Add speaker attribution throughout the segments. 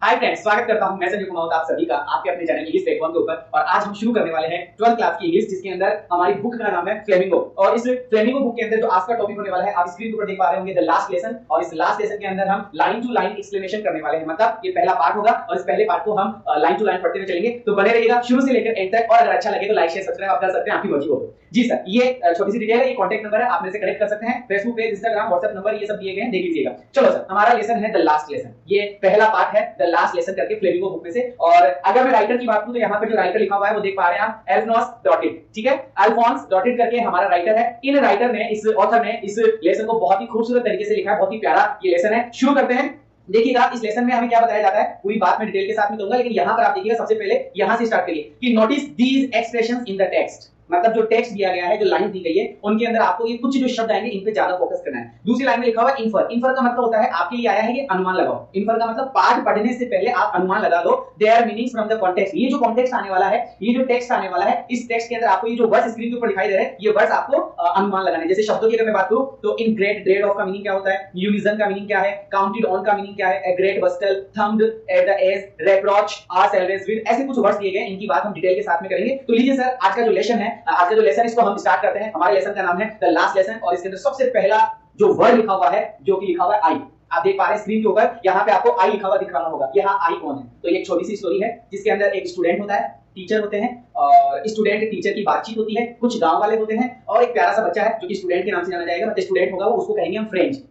Speaker 1: Hi friends, स्वागत करता हूं मैं संजय कुमार आप सभी का आपके अपने चैनल इंग्लिश टेक 1 के ऊपर। और आज हम शुरू करने वाले हैं 12th क्लास की इंग्लिश, जिसके अंदर हमारी बुक का नाम है फ्लेमिंगो। और इस फ्लेमिंगो बुक के अंदर जो आज का टॉपिक होने वाला है, आप स्क्रीन के ऊपर देख पा रहे होंगे, द लास्ट लेसन। और इस लास्ट लेसन के अंदर हम लाइन टू लाइन एक्सप्लेनेशन करने वाले हैं। मतलब ये पहला पार्ट होगा और इस पहले पार्ट को हम लाइन टू लाइन पढ़ते हुए चलेंगे। तो बने रहिएगा शुरू से लेकर एंड तक। और अगर अच्छा लगे तो लाइक शेयर सब्सक्राइब आप कर सकते हैं, आपकी मर्जी हो। जी सर, ये छोटी सी डिटेल है, ये कांटेक्ट नंबर है, आप मेरे से कनेक्ट कर सकते हैं। Facebook page, Instagram, WhatsApp number ये सब दिए गए हैं, देख लीजिएगा। चलो सर, हमारा लेसन है द लास्ट लेसन। ये पहला पार्ट है द लास्ट लेसन करके फ्लेमिंगो बुक में से। और अगर मैं राइटर की बात करूं तो यहाँ पे जो राइटर लिखा हुआ है वो देख पा रहे हैं आप, एल्फोंस डॉटेड। ठीक है, अल्फोंस डॉटेड करके हमारा राइटर है। इन राइटर ने, इस ऑथर ने इस लेसन को बहुत ही खूबसूरत तरीके से लिखा है, बहुत ही प्यारा ये लेसन है। शुरू करते हैं। देखिएगा इस लेसन में हमें क्या बताया जाता है, पूरी बात में डिटेल के साथ में दूंगा, लेकिन यहाँ पर आप देखिएगा सबसे पहले यहाँ से स्टार्ट करिए कि notice these expressions in the text. मतलब जो टेक्स्ट दिया गया है, जो लाइन दी गई है, उनके अंदर आपको ये कुछ जो शब्द आएंगे इन पे ज्यादा फोकस करना है। दूसरी लाइन में लिखा हुआ है इन्फर। इन्फर का मतलब होता है, आपके लिए आया है ये अनुमान लगाओ। इन्फर का मतलब पाठ पढ़ने से पहले आप अनुमान लगा लो, their meanings from the context. ये जो कॉन्टेक्स्ट आने वाला है, ये जो टेक्स्ट आने वाला है, इस टेक्स्ट के अंदर आपको ये जो वर्ड्स स्क्रीन के ऊपर दिखाई दे रहे हैं, ये वर्ड्स आपको अनुमान लगाने। जैसे शब्दों की अगर मैं बात करूं तो इन ग्रेट, ग्रेड ऑफ का मीनिंग क्या होता है, यूनिजन का मीनिंग क्या है, काउंटेड ऑन का मीनिंग क्या है, a great bustle, thumbed at the edge, reproach, are salvage with, ऐसे कुछ वर्ड्स दिए गए, इनकी बात हम डिटेल के साथ में करेंगे। तो लीजिए सर, आज का जो लेसन है, आज का जो लेसन इसको हम स्टार्ट करते हैं। हमारे लेसन का नाम है द लास्ट लेसन। और इसके अंदर सबसे पहला जो वर्ड लिखा हुआ है, जो कि लिखा हुआ है आई। आप देख पा रहे हैं स्क्रीन के ऊपर, यहाँ पे आपको आई लिखा हुआ दिख रहा होगा। यहाँ आई कौन है? तो ये एक छोटी सी स्टोरी है जिसके अंदर एक स्टूडेंट होता है, टीचर होते हैं, और स्टूडेंट टीचर की बातचीत होती है, कुछ गांव वाले होते हैं, और एक प्यारा सा बच्चा है जो कि स्टूडेंट के नाम से जाना जाएगा। मतलब स्टूडेंट होगा वो, उसको कहेंगे हम फ्रेंच।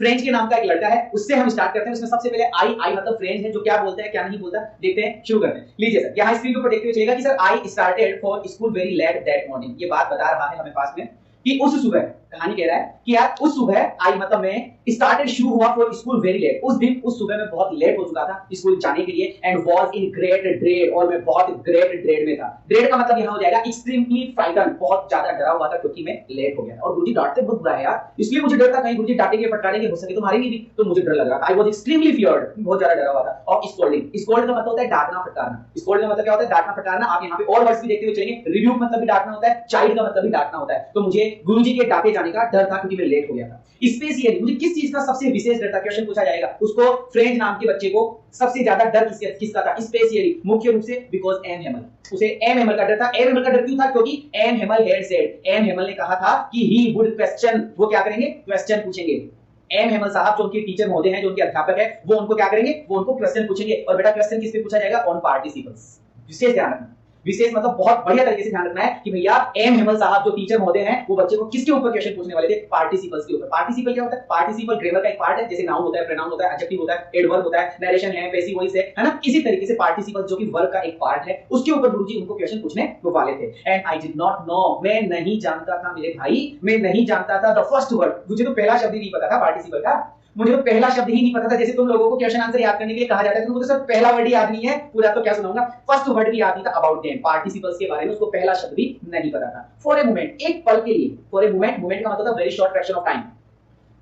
Speaker 1: फ्रेंच के नाम का एक लड़का है, उससे हम स्टार्ट करते हैं। उसमें सबसे पहले आई, आई मतलब फ्रेंच है, जो क्या बोलता है क्या नहीं बोलता, देखते हैं, शुरू करते हैं। लीजिए सर, यहाँ स्क्रीन के ऊपर देखते हुए चलेगा कि sir I started for school very let that morning. ये बात बता रहा है हमें पास में कि उस सुबह, कहानी कह रहा है कि यार उस सुबह आई मतलब मैं स्टार्टेड, शुरू हुआ फॉर स्कूल वेरी लेट। उस दिन, उस सुबह मैं बहुत लेट हो चुका था स्कूल जाने के लिए। And was in great dread, और मैं बहुत ग्रेट ड्रेड में था। ड्रेड का मतलब यहाँ हो जाएगा एक्सट्रीमली फ्राइटन, बहुत ज्यादा डरा हुआ था क्योंकि मैं लेट हो गया था। और गुरुजी डांटते बहुत बुरा है यार, इसलिए मुझे डर था कहीं गुरुजी डांटेंगे फटकारेंगे, हो सके तो मारेंगे भी, तो मुझे डर लग रहा था। आई वाज एक्सट्रीमली फियर्ड, बहुत ज्यादा डरा हुआ था। और स्कोल्डिंग, स्कोल्ड का मतलब होता है डांटना फटकारना। स्कोल्ड का मतलब क्या होता है? डांटना फटकारना। आप यहाँ पे और वर्ड्स भी देखते हुए चलेंगे। रिब्यूक मतलब भी डांटना होता है, चाइल्ड का मतलब भी डांटना होता है। तो मुझे गुरुजी के डांटे जाने का डर था क्योंकि मैं लेट हो गया था। स्पेशली मुझे किस चीज का सबसे विशेष डर था, क्वेश्चन पूछा जाएगा उसको। फ्रेंच नाम के बच्चे को सबसे ज्यादा डर किसका था? स्पेशली, मुख्य रूप से, बिकॉज एम हेमल, उसे एम हेमल का डर था। एम हेमल का डर क्यों था? क्योंकि M Hamel had said, M Hemal ने कहा था कि ही वुड क्वेश्चन, वो क्या करेंगे? क्वेश्चन पूछेंगे। एम हेमल साहब जो उनके टीचर महोदय हैं, जो उनके अध्यापक है, वो उनको क्या करेंगे? वो उनको क्वेश्चन पूछेंगे। और बेटा क्वेश्चन किस पे पूछा जाएगा? On participles. विशेष ध्यान रखना, विशेष मतलब बहुत बढ़िया तरीके से ध्यान रखना है कि भैया एम हेमल साहब जो टीचर महोदय हैं, वो बच्चे को किसके ऊपर क्वेश्चन पूछने वाले थे? पार्टिसिपल्स के ऊपर। पार्टिसिपल क्या होता है? पार्टिसिपल ग्रामर का एक पार्ट है, जैसे नाउन होता है, प्रोनाउन होता है, एडजेक्टिव होता है, एडवर्ब होता है, नरेशन है, पैसिव वॉइस है ना। इसी तरीके से पार्टिसिपल जो कि वर्ब का एक पार्ट है, उसके ऊपर गुरुजी उनको क्वेश्चन पूछने वाले थे। And I did not know, मैं नहीं जानता था मेरे भाई, मैं नहीं जानता था द फर्स्ट वर्ड। मुझे तो पहला शब्द ही नहीं पता था पार्टिसिपल का, मुझे तो पहला शब्द ही नहीं पता था। जैसे तुम लोगों को क्वेश्चन आंसर याद करने के लिए कहा जाता है, तो मुझे सर पहला वर्ड ही याद नहीं है, पूरा तो क्या सुनाऊंगा। फर्स्ट वर्ड भी याद नहीं था अबाउट देम, पार्टिसिपल्स के बारे में उसको पहला शब्द भी नहीं पता था। फॉर ए मोमेंट, एक पल के लिए, फॉर ए मोमेंट, मोमेंट का मतलब था very short fraction of time,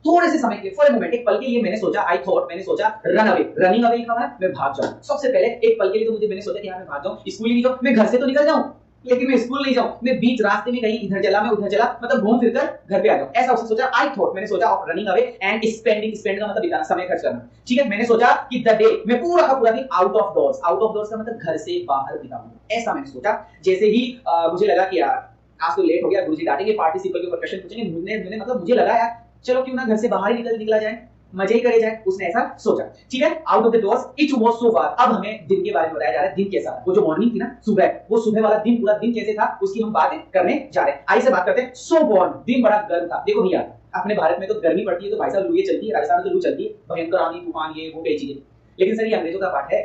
Speaker 1: थोड़े से समय के लिए। फॉर ए मोमेंट, एक पल के लिए मैंने सोचा, आई थॉट, मैंने सोचा, रन अवे, रनिंग अवे लिखा हुआ है, मैं भाग जाऊं। सबसे पहले एक पल के लिए तो मुझे, मैंने सोचा कि यार मैं भाग जाऊं, स्कूल ही नहीं जाऊं, मैं घर से तो निकल जाऊं, लेकिन मैं स्कूल नहीं जाऊं, मैं बीच रास्ते में कहीं इधर चला, मैं उधर चला, मतलब घूम फिरकर घर पे आ जाऊं, ऐसा उसने सोचा। आई थॉट, मैंने सोचा, of running away and spending, spend का मतलब बिताना, समय खर्च करना। ठीक है, मैंने सोचा कि द डे, मैं पूरा का पूरा दिन out of doors, out of doors का मतलब घर से बाहर बिताऊंगा, ऐसा मैंने सोचा। जैसे ही मुझे लगा कि यार आज तो लेट हो गया, गुरुजी डांटेंगे, पार्टिसिपल के ऊपर क्वेश्चन पूछेंगे, मैंने मतलब मुझे लगा यार चलो क्यों ना घर से बाहर ही निकला जाए, मजे ही करे जाए, उसने ऐसा सोचा। ठीक है, out of the doors, it was so far. अब हमें दिन के बारे में बताया जा रहा है, दिन कैसा, वो जो मॉर्निंग थी ना, सुबह, वो सुबह वाला दिन, पूरा दिन कैसे था उसकी हम बात करने जा रहे हैं। आई से बात करते हैं। सो वार्म, दिन बड़ा गर्म था। देखो भैया, अपने भारत में तो गर्मी पड़ती है तो भाई साहब लू चलती है, राजस्थान में तो लू चलती है, भयंकर आंधी तूफान, ये वो कई चीजें। लेकिन सर ये अंग्रेजों का पार्ट है,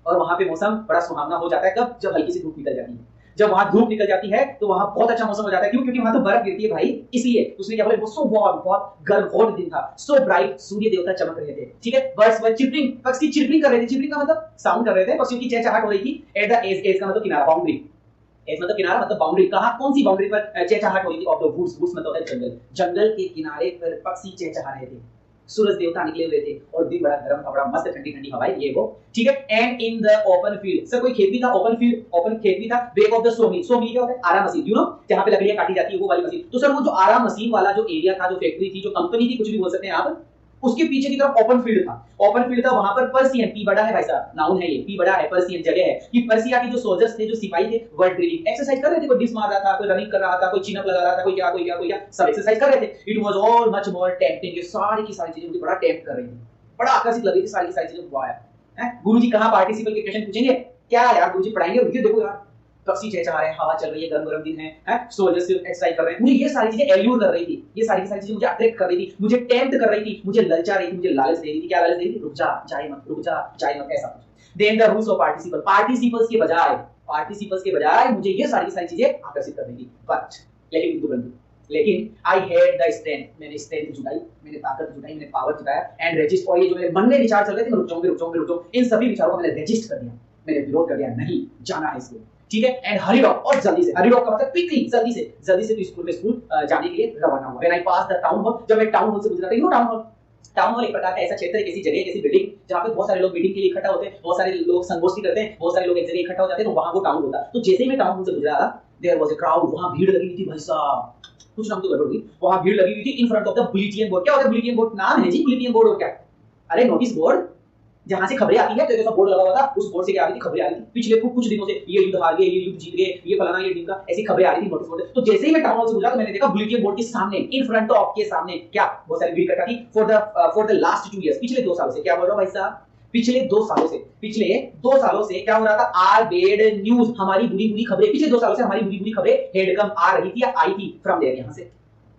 Speaker 1: और वहां पे मौसम बड़ा सुहावना हो जाता है। कब? जब हल्की सी धूप निकल जाती है। जब वहां धूप निकल जाती है तो वहां बहुत अच्छा मौसम हो जाता है। क्यों? क्योंकि वहां तो बर्फ गिरती है भाई, इसलिए उसने क्या बोले, वो सो वार्म, बहुत गर्म हॉट दिन था। सो ब्राइट, सूर्य देवता चमक रहे थे। ठीक है, बर्ड्स वर चिर्पिंग, पक्षी चिर्पिंग कर रहे थे। चिर्पिंग का मतलब साउंड कर रहे थे, पक्षियों की चहचहाट हो रही थी। एट द एज, एज का मतलब किनारा, बाउंड्री, एज मतलब किनारा, मतलब बाउंड्री। कहां, कौन सी बाउंड्री पर चहचहाट हो रही थी? ऑफ द वुड्स, वुड्स मतलब होता है जंगल, जंगल के किनारे पर पक्षी चहचहा रहे थे, सूरज देवता निकले हुए थे, और दिन बड़ा गर्म था, बड़ा मस्त ठंडी ठंडी हवाएं, ये वो। ठीक है, and in the open field, sir कोई खेत भी था, ओपन फील्ड, ओपन खेत भी था। ब्रेक ऑफ द सो मिल, सो मिल क्या होता है? आरा मशीन, यू नो, जहां पे लकड़ियां काटी जाती है, वो वाली मशीन। तो सर वो जो आरा मशीन वाला जो एरिया था, जो फैक्ट्री थी, जो कंपनी थी, कुछ भी बोल सकते हैं आप, उसके पीछे की तरफ ओपन फील्ड था। ओपन फील्ड था, वहां पर पर्सियन, पी बड़ा है भाई साहब, नाउन है ये, पी बड़ा है, पर्सियन जगह है कि पर्सिया के जो सोल्जर्स थे, जो सिपाही थे, वो ड्रिलिंग एक्सरसाइज कर रहे थे। कोई डिस मार रहा था, कोई रनिंग कर रहा था, कोई चिन अप लगा रहा था, कोई क्या कोई क्या कोई क्या, सब एक्सरसाइज कर रहे थे। It was all much more tempting, ये सारी की सारी चीजें मुझे बड़ा टेम्प्ट कर रही थी, बड़ा आकर्षित लग रही थी सारी की सारी चीजें। वाह यार, गुरुजी कहां पार्टिसिपल के क्वेश्चन पूछेंगे क्या यार, गुरुजी पढ़ाएंगे, रुकिए देखो यार, पक्षी चहचहा रहे हैं, हवा चल रही है, गरम गरम दिन है, सोल्जर्स एक्सरसाइज कर रहे हैं। मुझे ये सारी चीजें एल्यूर कर रही थी, ये सारी की सारी चीजें मुझे अट्रैक्ट कर रही थी, मुझे टेम्प्ट कर रही थी, मुझे ललचा रही थी, मुझे लालच दे रही थी। क्या लालच दे रही थी? रुक जा, जाए मत, रुक जा, जाए मत, ऐसा कुछ। Then the rules of participle, participles के बजाय मुझे ये सारी की सारी चीजें आकर्षित कर रही थी। बट लेकिन आई हैड द स्ट्रेंथ, मैंने स्ट्रेंथ जुटाई, मैंने ताकत जुटाई, मैंने पावर जुटाया एंड रेजिस्ट। और ये जो मेरे मन में विचार चल रहे थे, मैं रुक जाऊं, इन सभी विचारों को मैंने रेजिस्ट कर दिया, मैंने विरोध कर दिया, नहीं जाना है इसको, ठीक है। एंड हरी ऑफ, और जल्दी से, हरी ऑफ का मतलब क्विकली, जल्दी से तो स्कूल जाने के लिए रवाना हुआ। When I pass the town hall, जब मैं टाउन हॉल से गुजरा था, यू नो टाउन हॉल एक प्रकार का ऐसा क्षेत्र है, किसी जगह, किसी बिल्डिंग जहाँ पे बहुत सारे लोग मीटिंग के लिए इकट्ठा होते हैं, बहुत सारे लोग संगोष्ठी करते हैं, बहुत सारे लोग एक जगह इकट्ठा हो जाते हैं, तो वहां वो टाउन होता है। तो जैसे ही मैं टाउन हॉल से गुजरा था, देयर वाज अ क्राउड, वहां भीड़ लगी हुई थी भाई साहब, कुछ नाम तो गड़बड़ हुई, वहां भीड़ लगी हुई थी in front of the bulletin board. क्या होता है बुलेटिन बोर्ड? नाम है जी बुलेटिन बोर्ड, और क्या? अरे नोटिस बोर्ड, जहां से खबरें आती है, तो ऐसा बोर्ड लगा हुआ था, उस बोर्ड से क्या आ रही थी? खबरें आ रही थी पिछले कुछ दिनों से, ये युद्ध हार गए, ये युद्ध जीत गए, ये फलाना, ये टीम का, ऐसी खबरें आ रही थी नोटिस बोर्ड। तो जैसे ही मैं टाउन हॉल से गुजरा, तो मैंने देखा बुलेटिन बोर्ड के सामने, इन फ्रंट ऑफ के सामने, क्या बहुत सारी भीड़ इकट्ठा थी फॉर द लास्ट 2 इयर्स, पिछले 2 सालों से। क्या बोल रहा हूं भाई साहब? पिछले 2 सालों से क्या हो रहा था? आर बेड न्यूज, हमारी बुरी बुरी खबरें, पिछले 2 सालों से हमारी बुरी बुरी खबरें हेडकम आ रही थी या आई थी फ्रॉम देयर, यहां से,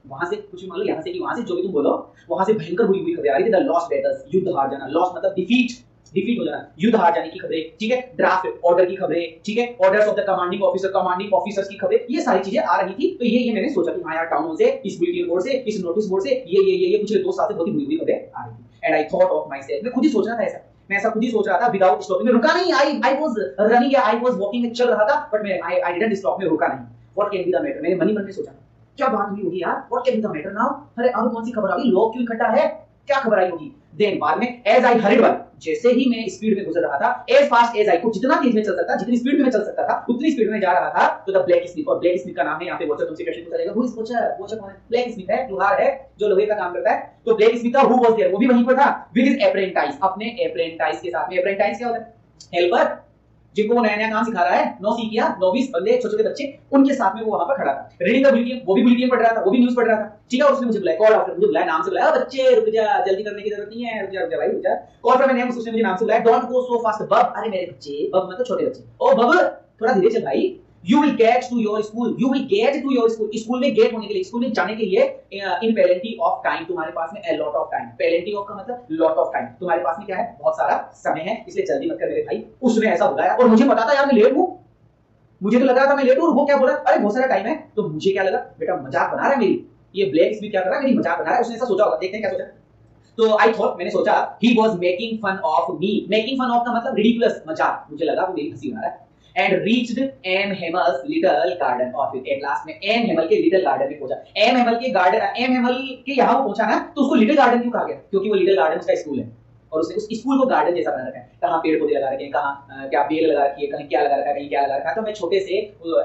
Speaker 1: वहां से, कुछ भी मान लो, यहां से कि वहां से, जो भी तुम बोलो, वहां से भयंकर बुरी बुरी खबरें आ रही थी। द लॉस्ट बैटल्स, युद्ध हार जाना, लॉस मतलब डिफीट हो जाना, युद्ध हार जाने की खबरें, ठीक है। ड्राफ्ट ऑर्डर की खबरें, ठीक है। Orders of the commanding officers की खबरें, ये सारी चीजें आ रही थी। तो ये मैंने सोचा कि हां यार, टाउन हॉल से, इस बुलेटिन बोर्ड से, इस नोटिस बोर्ड से, ये पिछले 2 साल से बहुत ही बुरी खबरें आ रही थी। And I thought of my self, मैं खुद ही सोच रहा था ऐसा, मैं ऐसा खुद ही सोच रहा था, विदाउट स्टॉपिंग, मैं रुका नहीं, आई वाज रनिंग या आई वाज वॉकिंग, चल रहा था, बट मैं आई डिडंट स्टॉप, में रुका नहीं। What can be the matter, मैंने मन में सोचा, क्या बात हुई होगी यार, what can be the matter now, अरे अब कौन सी खबर आ गई, लोग क्यों इकट्ठा है, क्या खबर आई होगी। देन बाद में, एज आई हरिड वन, जैसे ही मैं स्पीड में गुजर रहा था, एज फास्ट एज आई, को जितना तेज में चल सकता, जितनी स्पीड में चल सकता था, उतनी स्पीड में जा रहा था, तो द ब्लैक स्मिथ, और ब्लैक स्मिथ का नाम है, यहाँ पे वॉचर तुमसे क्वेश्चन पूछा जाएगा, हु इज वॉचर कौन है? ब्लैक स्मिथ है, लोहार है, जो लोहे का काम करता है। तो ब्लैक स्मिथ था, हु वाज देयर, वो भी वहीं पर था, विद हिज अप्रेंटाइज, अपने अप्रेंटाइज के साथ में। अप्रेंटाइज क्या होता है? हेल्पर, जिनको वो नया काम सिखा रहा है, नौसिखिया, नौबीस बंदे, छोटे-छोटे बच्चे, उनके साथ में वो वहां पर खड़ा था। रीडिंग द बुलेटिन, वो भी बुलेटिन पढ़ रहा था, वो भी न्यूज़ पढ़ रहा था, ठीक है। और उसने मुझे बुलाया, कॉल आफ्टर, मुझे बुलाया, नाम से बुलाया, बच्चे रुक जा, जल्दी करने की जरूरत नहीं है, रुक जा भाई, रुक जा। कॉल फ्रॉम माय नेम, उसने मुझे नाम से बुलाया, डोंट गो सो फास्ट बब, अरे मेरे बच्चे, बब मतलब छोटे बच्चे, ओ बब थोड़ा धीरे चल भाई, you will get to your school, school में गेट होने के लिए, स्कूल में जाने के लिए, in plenty of time, तुम्हारे पास में a lot of time, plenty of का मतलब lot of time, तुम्हारे पास में क्या है? बहुत सारा समय है, इसलिए जल्दी मत कर मेरे भाई। उसने ऐसा बुलाया, और मुझे पता था यार मैं लेट हूं, मुझे तो लग रहा था मैं लेट हूं, और वो क्या बोला, अरे बहुत सारा टाइम है, तो मुझे क्या लगा, बेटा मजाक बना रहा है मेरी, ये ब्लैक स्मिथ क्या कर रहा है, मेरी मजाक बना रहा है। उसने ऐसा सोचा होगा, देखते हैं क्या सोचा। तो आई थॉट, मैंने सोचा, he was making fun of me, making fun of का मतलब ridiculous, मजाक, मुझे लगा वो मेरी हंसी बना रहा है। And reached M. Hammel's little garden, और फिर एट लास्ट में M. Hammel के लिटिल गार्डन में पहुंचा। M. Hammel के यहाँ वो पहुंचा ना, तो उसको लिटिल गार्डन क्यों कहा गया? क्योंकि वो लिटिल गार्डन उसका स्कूल है, और उसने उस स्कूल को गार्डन जैसा बना रखा है, कहाँ पेड़ पौधे लगा रखे हैं, कहाँ क्या बेल लगा रखी है, कहीं क्या लगा रखा है, कहीं क्या लगा रखा है। तो मैं छोटे से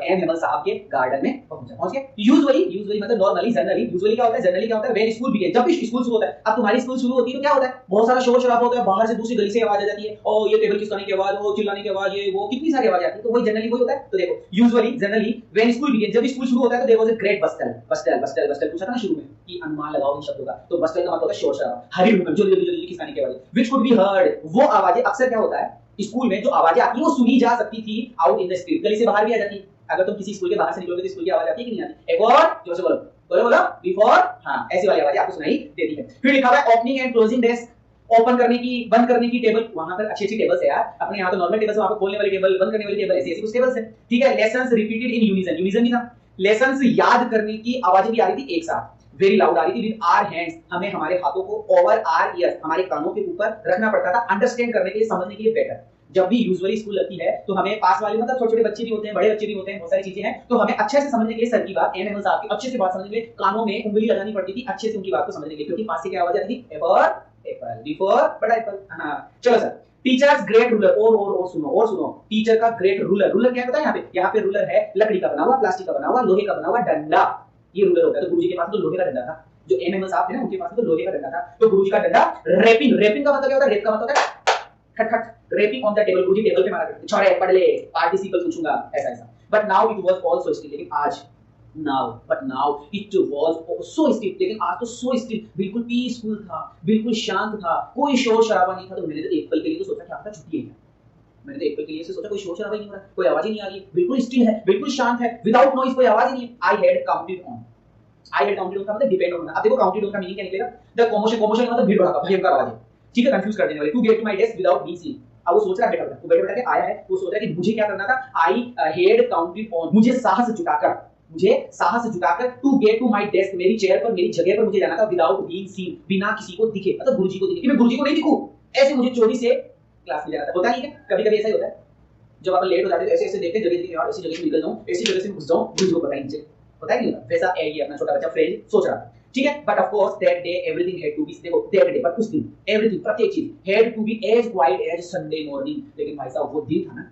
Speaker 1: M. Hammel साहब के गार्डन में पहुंच गया। यूजुअली मतलब नॉर्मली, जनरली, यूजुअली क्या होता है, जनरली क्या होता है, व्हेन स्कूल बिगिन, जब भी स्कूल शुरू होता है, अब तुम्हारी स्कूल शुरू होती है तो क्या होता है, बहुत सारा शोर शराबा होता है, बाहर से दूसरी गली से आवाज आ जाती है, और ये टेबल खिसकाने की आवाज, वो चिल्लाने की आवाज, ये वो कितनी सारी आवाज आती है, तो वही जनरली वही होता है। तो देखो, usually generally when school begin, जब स्कूल शुरू होता है, तो देयर वाज अ ग्रेट बस्टल पूछा था ना शुरू में कि अनुमान लगाओ इन शब्दों का, तो बस्टल का मतलब होता है शोर शराबा, हरी हुकम, जल्दी खिसकाने की आवाज, व्हिच कुड बी हर्ड, वो आवाजें अक्सर क्या होता है, स्कूल में जो आवाजें आती है वो सुनी जा सकती थी आउट इन द स्ट्रीट, गली से बाहर भी आ जाती है। अगर तुम किसी स्कूल के बाहर से निकलोगे तो स्कूल की आवाज आती है कि नहीं आती? एक और जोर से बोलो बिफोर, हां ऐसी वाली आवाजें आपको सुनाई देती है। फिर लिखा हुआ है opening and closing desk, open करने की, बंद करने की टेबल, वहां पर अच्छी टेबल्स है यार, अपने यहां तो नॉर्मल टेबल्स है, वहां पर खोलने वाली टेबल, बंद करने वाली टेबल, ऐसी कुछ टेबल्स है, ठीक है। लेसंस रिपीटेड इन यूनिजन भी था, लेसंस याद करने की आवाजें भी आ रही थी एक साथ, वेरी लाउड आ रही थी, विद आवर हैंड्स, हमें हमारे हाथों को ओवर आवर ईयर्स, हमारे कानों के ऊपर रखना पड़ता था, अंडरस्टैंड करने के लिए, समझने के लिए बेटर। जब भी यूजुअली स्कूल लगती है तो हमें पास वाले मतलब छोटे-छोटे बच्चे भी होते हैं, बड़े बच्चे भी होते हैं, बहुत सारी चीजें हैं, तो हमें अच्छे से समझने के लिए सर की बात, एम साहब की अच्छे से बात समझने के लिए कानों में उंगली लगानी पड़ती थी, अच्छे से उनकी बात को समझने के लिए, क्योंकि पास से क्या आवाज आती थी, एप्पल, बिफोर बड़ा एप्पल। हां चलो सर, टीचर्स ग्रेट रूलर, और सुनो, टीचर का ग्रेट रूलर क्या होता है? यहाँ पे रूलर है लकड़ी का बना हुआ, प्लास्टिक का बना हुआ, लोहे का बना हुआ डंडा, ये रूलर होता है। तो गुरुजी के पास तो लोहे का डंडा था, जो एमएमएल साहब थे ना, उनके पास तो लोहे का डंडा था, तो गुरुजी का डंडा रैपिंग, रैपिंग का मतलब क्या होता है, रेप का मतलब होता है खट खट, रैपिंग ऑन द टेबल, गुरुजी टेबल पे मारा करते, छोरे पढ़ ले, पार्टिसिपल पूछूंगा, ऐसा ऐसा। But now it was also still, लेकिन आज now it was so still, लेकिन आज तो सो स्टिल, बिल्कुल पीसफुल था, बिल्कुल शांत था, कोई शोर शराबा नहीं था। तो मैंने तो एक पल के लिए तो सोचा क्या पता छुट्टी है, मैंने तो एक पल के लिए सोचा कोई शोर शराबा ही नहीं हो रहा, कोई आवाज ही नहीं आ रही, बिल्कुल स्टिल है, बिल्कुल शांत है, विदाउट नॉइज, कोई आवाज ही नहीं है। I had counted on, I had counted on का मतलब डिपेंड ऑन। अब देखो काउंटेड ऑन का मीनिंग क्या निकलेगा, द कॉमोशन, कॉमोशन मतलब भीड़ भड़का, भयंकर आवाज है, ठीक है, कंफ्यूज कर देने वाली। To get to my desk without being seen, अब वो सोच रहा है बेटा, वो बेटा के आया है, वो सोच रहा है कि मुझे क्या करना था, आई हैड काउंटेड ऑन, मुझे साहस जुटाकर to get to my desk, मेरी चेयर पर, मेरी जगह पर मुझे जाना था, विदाउट बीइंग सीन, बिना किसी को दिखे, मतलब गुरुजी को दिखे कि मैं गुरुजी को नहीं दिखूं, ऐसे मुझे चोरी से क्लास में जाना था। होता नहीं है कभी-कभी ऐसा ही होता है, जब आप लेट हो जाते हो ऐसे ऐसे देखते हैं जगह यार, इसी जगह से निकल जाऊं, इसी जगह से घुस जाऊं, गुरुजी को पता ही नहीं, होता है नहीं होता, वैसा है ये अपना छोटा बच्चा फ्रेंड सोच रहा था, ठीक है। But of course that day everything had to be, देखो दैट डे, बट उस दिन एवरीथिंग, प्रत्येक चीज had to be as quiet as Sunday morning. लेकिन भाई साहब वो दिन था ना,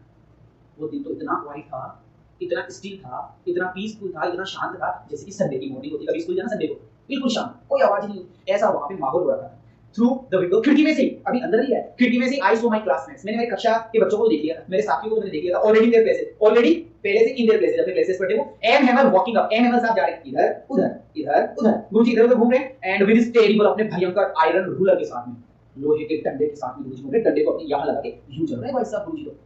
Speaker 1: वो दिन तो इतना क्वाइट था, इतना स्टिल था, इतना पीसफुल था, इतना शांत था, जैसे कि संडे की मॉर्निंग होती है, कभी स्कूल जाना संडे को, बिल्कुल शांत, कोई आवाज नहीं, ऐसा वहां पे माहौल हो रहा था। थ्रू द विंडो, खिड़की में से, अभी अंदर ही है, खिड़की में से आई सो माय क्लासमेट्स, मैंने मेरी कक्षा के बच्चों को देख लिया था, मेरे साथियों को मैंने देख लिया था, ऑलरेडी देयर प्लेसेस, ऑलरेडी पहले से इन देयर प्लेसेस, अपने प्लेसेस पर थे। वो M Hamel walking up, M Hamel साहब जा रहे हैं इधर उधर इधर उधर, गुरुजी इधर उधर घूम रहे हैं, एंड विद हिज टेरिबल, अपने भयंकर आयरन रूलर के साथ में, लोहे के डंडे के साथ में गुरुजी घूम रहे, डंडे को अपने यहां लगा के यूं चल रहे हैं भाई साहब गुरुजी तो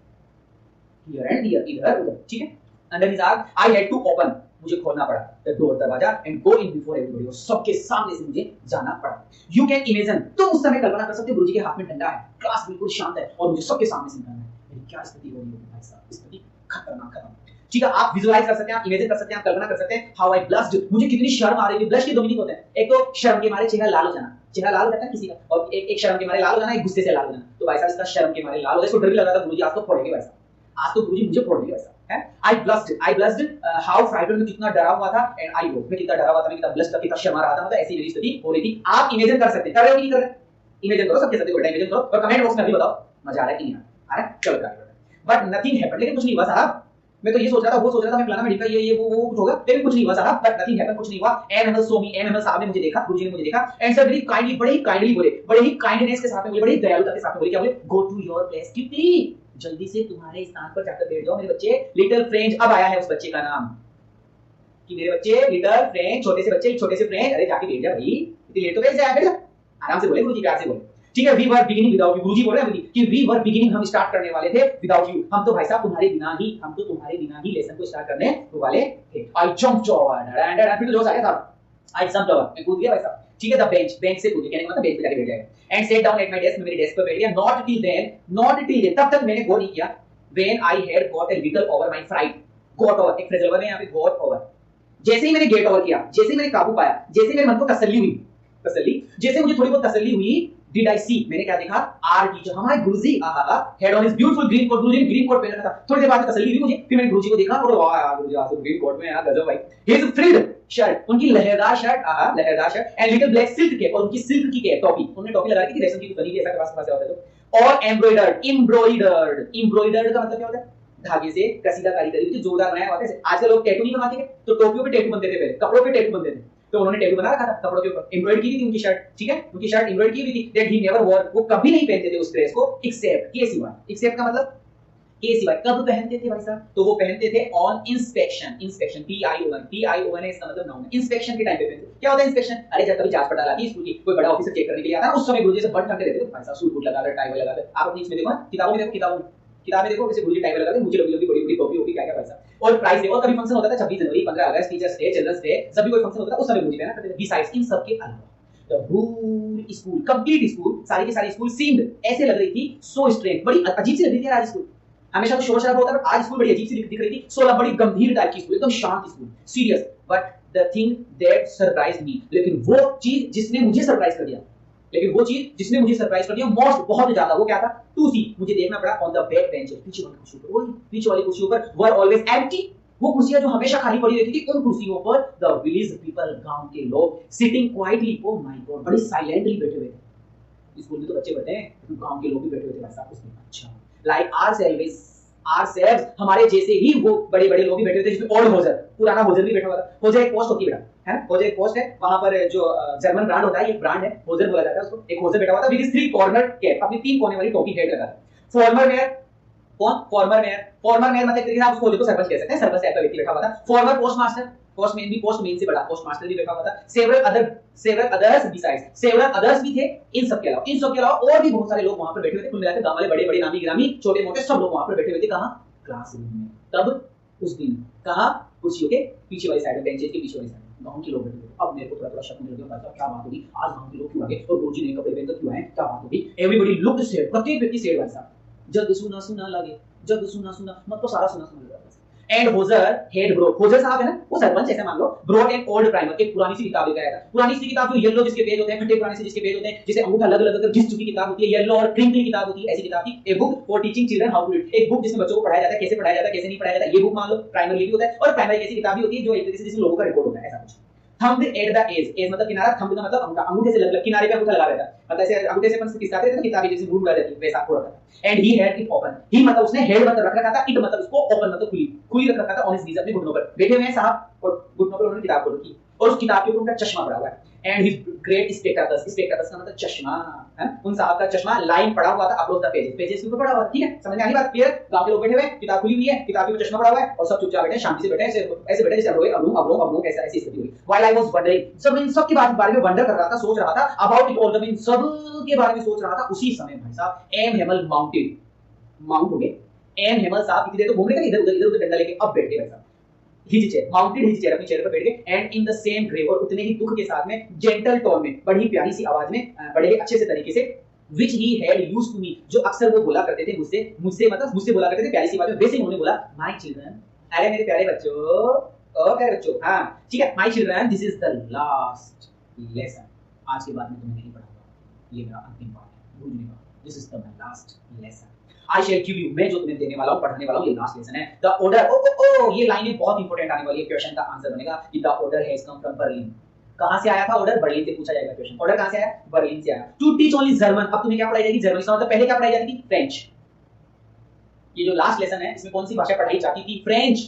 Speaker 1: हियर एंड हियर, इधर उधर, ठीक है। Under his arm I had to open, मुझे खोलना पड़ा द डोर, दरवाजा, and go in before everybody, सबके सामने से मुझे जाना पड़ा। यू कैन इमेजिन, तुम उस समय कल्पना कर सकते हो, गुरुजी के हाथ में डंडा है, क्लास बिल्कुल शांत है और मुझे सबके सामने से निकलना है, मेरी क्या स्थिति हो रही होगी भाई साहब, स्थिति खतरनाक खतरनाक, ठीक है। आप विजुअलाइज कर सकते हैं, आप इमेजिन कर सकते हैं, आप कल्पना कर सकते हैं, हाउ आई ब्लश्ड, मुझे कितनी शर्म आ रही थी। ब्लश के दो मीनिंग होते हैं, एक तो शर्म के मारे चेहरा लाल हो जाना, चेहरा लाल हो जाता है किसी का, और एक शर्म के मारे लाल हो जाना, एक गुस्से से लाल हो जाना। तो भाई साहब इसका शर्म के मारे लाल हो गया, इसको डर भी लगा था गुरुजी आज तो फोड़ेंगे भाई साहब, आज तो गुरुजी मुझे फोड़ देंगे भाई साहब, है। आई ब्लश्ड, हाउ फ्राइटेंड, मैं कितना डरा हुआ था, एंड आई वो, मैं कितना डरा हुआ था, मैं कितना ब्लश करके कितना शर्मा रहा था, मतलब ऐसी मेरी स्थिति हो रही थी। आप इमेजिन कर सकते हैं, कर रहे हो कि नहीं कर रहे, इमेजिन करो, सबके साथ बेटा इमेजिन करो, और कमेंट बॉक्स में अभी बताओ मजा आ रहा है कि नहीं आ रहा है, चलो कर। बट नथिंग हैपेंड, लेकिन कुछ नहीं हुआ साहब, मैं तो ये सोच रहा था, वो सोच रहा था, मैं फलाना में ढीका, ये वो कुछ होगा, लेकिन कुछ नहीं हुआ साहब, बट नथिंग हैपेंड, कुछ नहीं हुआ। एमएमएल सो मी, एमएमएल साहब ने मुझे देखा, गुरुजी ने मुझे देखा, एंड सर वेरी काइंडली, बड़े ही काइंडली बोले, बड़े ही काइंडनेस के साथ में बोले, बड़ी दयालुता के साथ में बोले, क्या बोले, go to your place quickly, जल्दी से तुम्हारे स्थान पर जाकर बैठ जाओ मेरे बच्चे, लिटिल फ्रेंच। अब आया है उस बच्चे का नाम कि मेरे बच्चे लिटिल फ्रेंच, छोटे से बच्चे, छोटे से फ्रेंच, अरे जाके बैठ जा भाई, इतनी लेट तो कैसे आया, बैठ जा, आराम से बोले गुरुजी, प्यार से बोले, ठीक है। We were beginning without you, गुरुजी बोल रहे हैं कि वी वर बिगिनिंग, हम स्टार्ट करने वाले थे विदाउट यू, हम तो भाई साहब तुम्हारे बिना ही, हम तो तुम्हारे बिना ही लेसन को स्टार्ट करने वाले थे। आई जंप्ड ओवर, एंड फिर तो जोश आ गया साहब, आई जंप्ड ओवर, मैं कूद गया भाई साहब, ठीक है। द बेंच, बेंच से कूद, कहने का मतलब बेंच पे जाके बैठ जाएगा, and set down at my desk, मेरे डेस्क पर बैठ गया। नॉट टिल देन, तब तक मैंने गो नहीं किया, when I had got a little over my fright, got over, एक फ्रेजल वर्ब है यहाँ पे, got over, जैसे ही मैंने गेट ओवर किया, जैसे ही मैंने काबू पाया, जैसे ही मेरे मन को तसल्ली हुई, जैसे मुझे थोड़ी बहुत तसल्ली हुई, डिड आई सी, मैंने क्या देखा, आर टीचर, हमारे गुरुजी, आहा, had on his beautiful green coat, गुरुजी ने ग्रीन कोट पहना था। थोड़ी देर बाद तसल्ली हुई मुझे, फिर मैंने गुरुजी को देखा, और वाह यार गुरुजी आज तो ग्रीन कोट में यार गजब भाई, हिज फ्रिल्ड शर्ट, उनकी लहरदार शर्ट, आहा लहरदार shirt, and little black silk cap, और उनकी सिल्क की कैप, टोपी, उन्होंने टोपी लगा रखी थी रेशम की, बनी हुई, ऐसा के पास होता है तो, और एम्ब्रॉयडर्ड का मतलब क्या होता है, धागे से कसीदा कारीगरी की जोरदार बनाया हुआ है। आजकल लोग टैटू नहीं बनाते, तो टोपियों पे टैटू बनते थे, पहले कपड़ों पे टैटू बनते थे, तो उन्होंने टैटू बना रखा था कपड़ों के ऊपर, एम्ब्रॉयडरी की थी उनकी शर्ट, ठीक है, उनकी शर्ट एम्ब्रॉयडरी की हुई थी, दैट ही नेवर वॉर, वो कभी नहीं पहनते थे उस ड्रेस को, एक्सेप्ट के सिवाय, एक्सेप्ट का मतलब के सिवाय, कब पहनते थे भाई साहब, तो वो पहनते थे ऑन इंस्पेक्शन, इंस्पेक्शन TION है, इसका मतलब नाउन है, इंस्पेक्शन के टाइम पे पहनते। क्या होता है इंस्पेक्शन, अरे जब कभी जांच पड़ताल आती है स्कूल की, कोई बड़ा ऑफिसर चेक करने के लिए आता है, उस समय गुरुजी से बट करते रहते थे भाई साहब, सूट बूट लगाकर, टाई लगाकर, आप अपनी इसमें देखो ना, किताबों में देखो, किताबें देखो, वैसे गुरुजी टाई लगाकर, मुझे लंबी बड़ी टोपी होती, क्या क्या भाई साहब, और प्राइस देखो, कभी फंक्शन होता था 26 जनवरी, 15 अगस्त, टीचर्स डे, चिल्ड्रंस डे, जब भी कोई फंक्शन होता था उस समय गुरुजी पहना करते थे। बिसाइड्स इन सब के अलावा the whole school, complete school, सारी की सारी स्कूल सीम्ड, ऐसे लग रही थी, सो स्ट्रेंज, बड़ी अजीब सी लग रही थी आज स्कूल, हमेशा तो शोर शराबा होता है, बट आज स्कूल बड़ी अजीब सी दिख रही थी, 16 बड़ी गंभीर टाइप की स्कूल, एकदम शांत school, serious. But the thing that surprised me, लेकिन वो चीज जिसने मुझे सरप्राइज कर दिया, मोस्ट, बहुत ज्यादा, वो क्या था, टू सी, मुझे देखना पड़ा ऑन द बैक बेंच, पीछे वाली कुर्सी पर वर ऑलवेज एम्प्टी, वो कुर्सियां जो हमेशा खाली पड़ी रहती थी, उन कुर्सियों पर द विलेज पीपल, गांव के लोग, sitting quietly, oh my God, बड़ी साइलेंटली बैठे हुए थे। स्कूल में तो बच्चे बैठे हैं, गांव के लोग भी बैठे हुए थे भाई साहब उसमें, अच्छा, लाइक आवर्स एल्वेज, ourselves, हमारे जैसे ही वो बड़े बड़े लोग भी बैठे हुए थे, जिसमें ओल्ड होजर, पुराना होजर भी बैठा हुआ था। होजर एक पोस्ट होती है बेटा, है ना, होजर एक पोस्ट है, वहां पर जो जर्मन ब्रांड होता है, ये ब्रांड है, होजर बोला जाता है उसको। एक होजर बैठा हुआ था विद 3 कॉर्नर कैप, अपनी 3 कोने वाली टोपी हेड लगा था। फॉर्मर मेयर, कौन? Farmer mayor. फॉर्मर मेयर मतलब एक तरीके से आप उसको बोले तो सरपंच कह सकते हैं, सरपंच टाइप का व्यक्ति बैठा हुआ था। Farmer post master, post main भी, पोस्ट मेन से बड़ा पोस्ट मास्टर भी बैठा हुआ था। Several others besides, several others भी थे इन सब के अलावा और भी बहुत सारे लोग वहां पर बैठे हुए थे। कुल मिलाकर गांव वाले बड़े बड़े नामी गिरामी छोटे मोटे सब लोग वहां पर बैठे हुए थे। कहां? क्लासरूम में। तब उस दिन कहां? कुर्सियों के पीछे वाली साइड में, बेंचेस के पीछे वाली साइड में गांव के लोग बैठे थे। अब मेरे को थोड़ा थोड़ा शक होने लगा, क्या बात होगी आज गांव के लोग क्यों आ गए और गुरुजी नए कपड़े पहनकर क्यों आए, क्या बात होगी। एवरीबॉडी लुक्ड सेड, प्रत्येक व्यक्ति सेड भाई साहब। जग सुना सुना लगे, जग सुना सुना मतलब सारा सुना सुना लगा। And hosier head bro, hosier साहब है ना, वो सरपंच ऐसे मान लो, ब्रोट एन ओल्ड प्राइमर, एक पुरानी सी किताब लेकर आया था। पुरानी सी किताब जो येलो जिसके पेज होते हैं, खट्टे पुराने से जिसके पेज होते हैं, जिसे अंगूठा लग लग कर घिस चुकी किताब होती है, येलो और क्रिंकली किताब होती है, ऐसी किताब थी। A book for teaching children how to read, एक बुक जिसमें बच्चों को पढ़ाया जाता है, कैसे पढ़ाया जाता है, कैसे नहीं पढ़ाया जाता है। ये बुक मान लो प्राइमरी भी होता है, और प्राइमरी ऐसी किताब भी होती है जो एक तरीके से जिसमें लोगों का रिकॉर्ड होता है, ऐसा कुछ। थंब्ड एट द एज मतलब किनारा, थंब का मतलब अंगूठा, अंगूठे से लग किनारे पे अंगूठा लगा रहता है, मतलब ऐसे अंगूठे से अपन खिसकाते थे तो किताब जैसे घूम रहा जाती है, वैसा हो रहा था। And he had it open, he मतलब उसने हेड मतलब रख रखा था, इट मतलब उसको ओपन मतलब खुली खुली रख रखा था ऑन हिज नीज, अपने घुटनों पर बैठे हुए हैं साहब, और घुटनों पर उन्होंने किताब खोल रखी, और उस किताब के ऊपर उनका चश्मा पड़ा हुआ है। And his great spectacles, spectacles का मतलब चश्मा है, उन साहब का चश्मा लाइन पड़ा हुआ था अक्रॉस द पेजेस, पेजेस के ऊपर पड़ा हुआ, ठीक है, समझ में आ रही बात, क्लियर। गांव के लोग बैठे हुए, किताब खुली हुई है, किताब के ऊपर चश्मा पड़ा हुआ है, और सब चुपचाप बैठे, शांति से बैठे, ऐसे बैठे जैसे रोए अब ऐसा ऐसी स्थिति हुई। व्हाइल आई वाज वंडरिंग, सब इन सब के बारे में वंडर कर रहा था, सोच रहा था, अबाउट इट ऑल, इन सब के बारे में सोच रहा था, उसी समय भाई साहब एम हेमल माउंट हो गए। एम हेमल साहब इतनी देर तो घूम रहे थे इधर उधर डंडा लेके, अब बैठ गए भाई साहब his chair, mounted his chair, अपनी चेयर पर बैठ गए। And in the same grave, और उतने ही दुख के साथ में, जेंटल टोन में, बड़ी प्यारी सी आवाज में, बड़े ही अच्छे से तरीके से, which he had used to me, जो अक्सर वो बोला करते थे मुझसे मतलब मुझसे बोला करते थे प्यारी सी बात में, वैसे उन्होंने बोला my children, अरे मेरे प्यारे बच्चों, ओ प्यारे बच्चों, हाँ ठीक है, my children, this is the last lesson, आज के बाद में तुम्हें नहीं पढ़ाऊंगा, ये मेरा अंतिम पाठ है, भूल नहीं पाऊंगा, this is the my last lesson, I shall give you, मैं जो तुम्हें देने वाला हूँ, पढ़ाने वाला हूँ, ये लास्ट लेसन है। The order, ये लाइनें बहुत इंपॉर्टेंट आने वाली है, क्वेश्चन का आंसर बनेगा कि the order has come from Berlin। कहां से आया था ऑर्डर? बर्लिन से पूछा जाएगा क्वेश्चन। ऑर्डर कहां से आया? बर्लिन से आया। टू टीच ओनली जर्मन, अब तुम्हें क्या पढ़ाई जाएगी? जर्मन। इसका मतलब पहले क्या पढ़ाई जाती थी? फ्रेंच। ये जो लास्ट लेसन है इसमें कौन सी भाषा पढ़ाई जाती थी? फ्रेंच।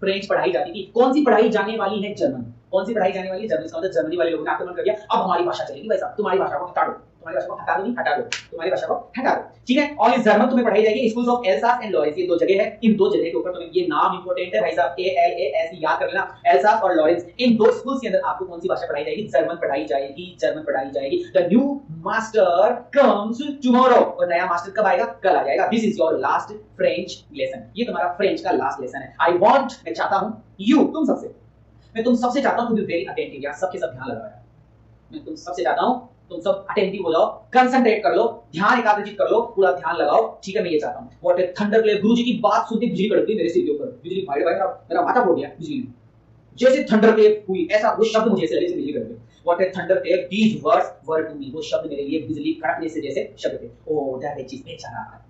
Speaker 1: फ्रेंच पढ़ाई जाती थी। कौन सी पढ़ाई जाने वाली है? जर्मन। कौन सी पढ़ाई जाने वाली है? जर्मन। इसका मतलब जर्मनी वाले लोगों ने आक्रमण कर दिया, अब हमारी भाषा चलेगी भाई साहब, तुम्हारी भाषा को हटा दो, तुम्हारी भाषा को हटा दो, नहीं हटा दो, तुम्हारी भाषा को हटा दो, ठीक है। और इस जर्मन तुम्हें पढ़ाई जाएगी schools of Alsace and Lawrence, ये दो जगह है, इन दो जगह के ऊपर तुम्हें, ये नाम इंपॉर्टेंट है भाई साहब, ALAS याद कर लेना, एल्सास और लॉरेंस, इन दो स्कूल्स के अंदर आपको कौन सी भाषा पढ़ाई जाएगी? जर्मन पढ़ाई जाएगी, जर्मन पढ़ाई जाएगी। The new master comes tomorrow, और नया मास्टर कब आएगा? कल आ जाएगा। This is your last French lesson, ये तुम्हारा फ्रेंच का लास्ट लेसन है। आई वांट, मैं चाहता हूं, यू, मैं तुम सबसे चाहता हूं टू बी वेरी अटेंटिव, यार सबके सब ध्यान लगाओ, मैं तुम सबसे चाहता हूं तुम सब अटेंटिव हो जाओ, कंसंट्रेट कर लो, ध्यान एकाग्रचित कर लो, पूरा ध्यान लगाओ, ठीक है। मैं ये चाहता हूं। व्हाट ए थंडर क्लेयर, गुरुजी की बात सुनते बिजली कड़क गई मेरे सिर के ऊपर, बिजली भाई मेरा माथा फोड़ दिया बिजली ने, जैसे थंडर क्लेयर हुई, ऐसा वो शब्द मुझे ऐसे लगे जैसे बिजली कड़क गई। What a thunder clap, these words were to me, वो शब्द मेरे लिए बिजली कड़कने से जैसे शब्द थे। ओह दैट इज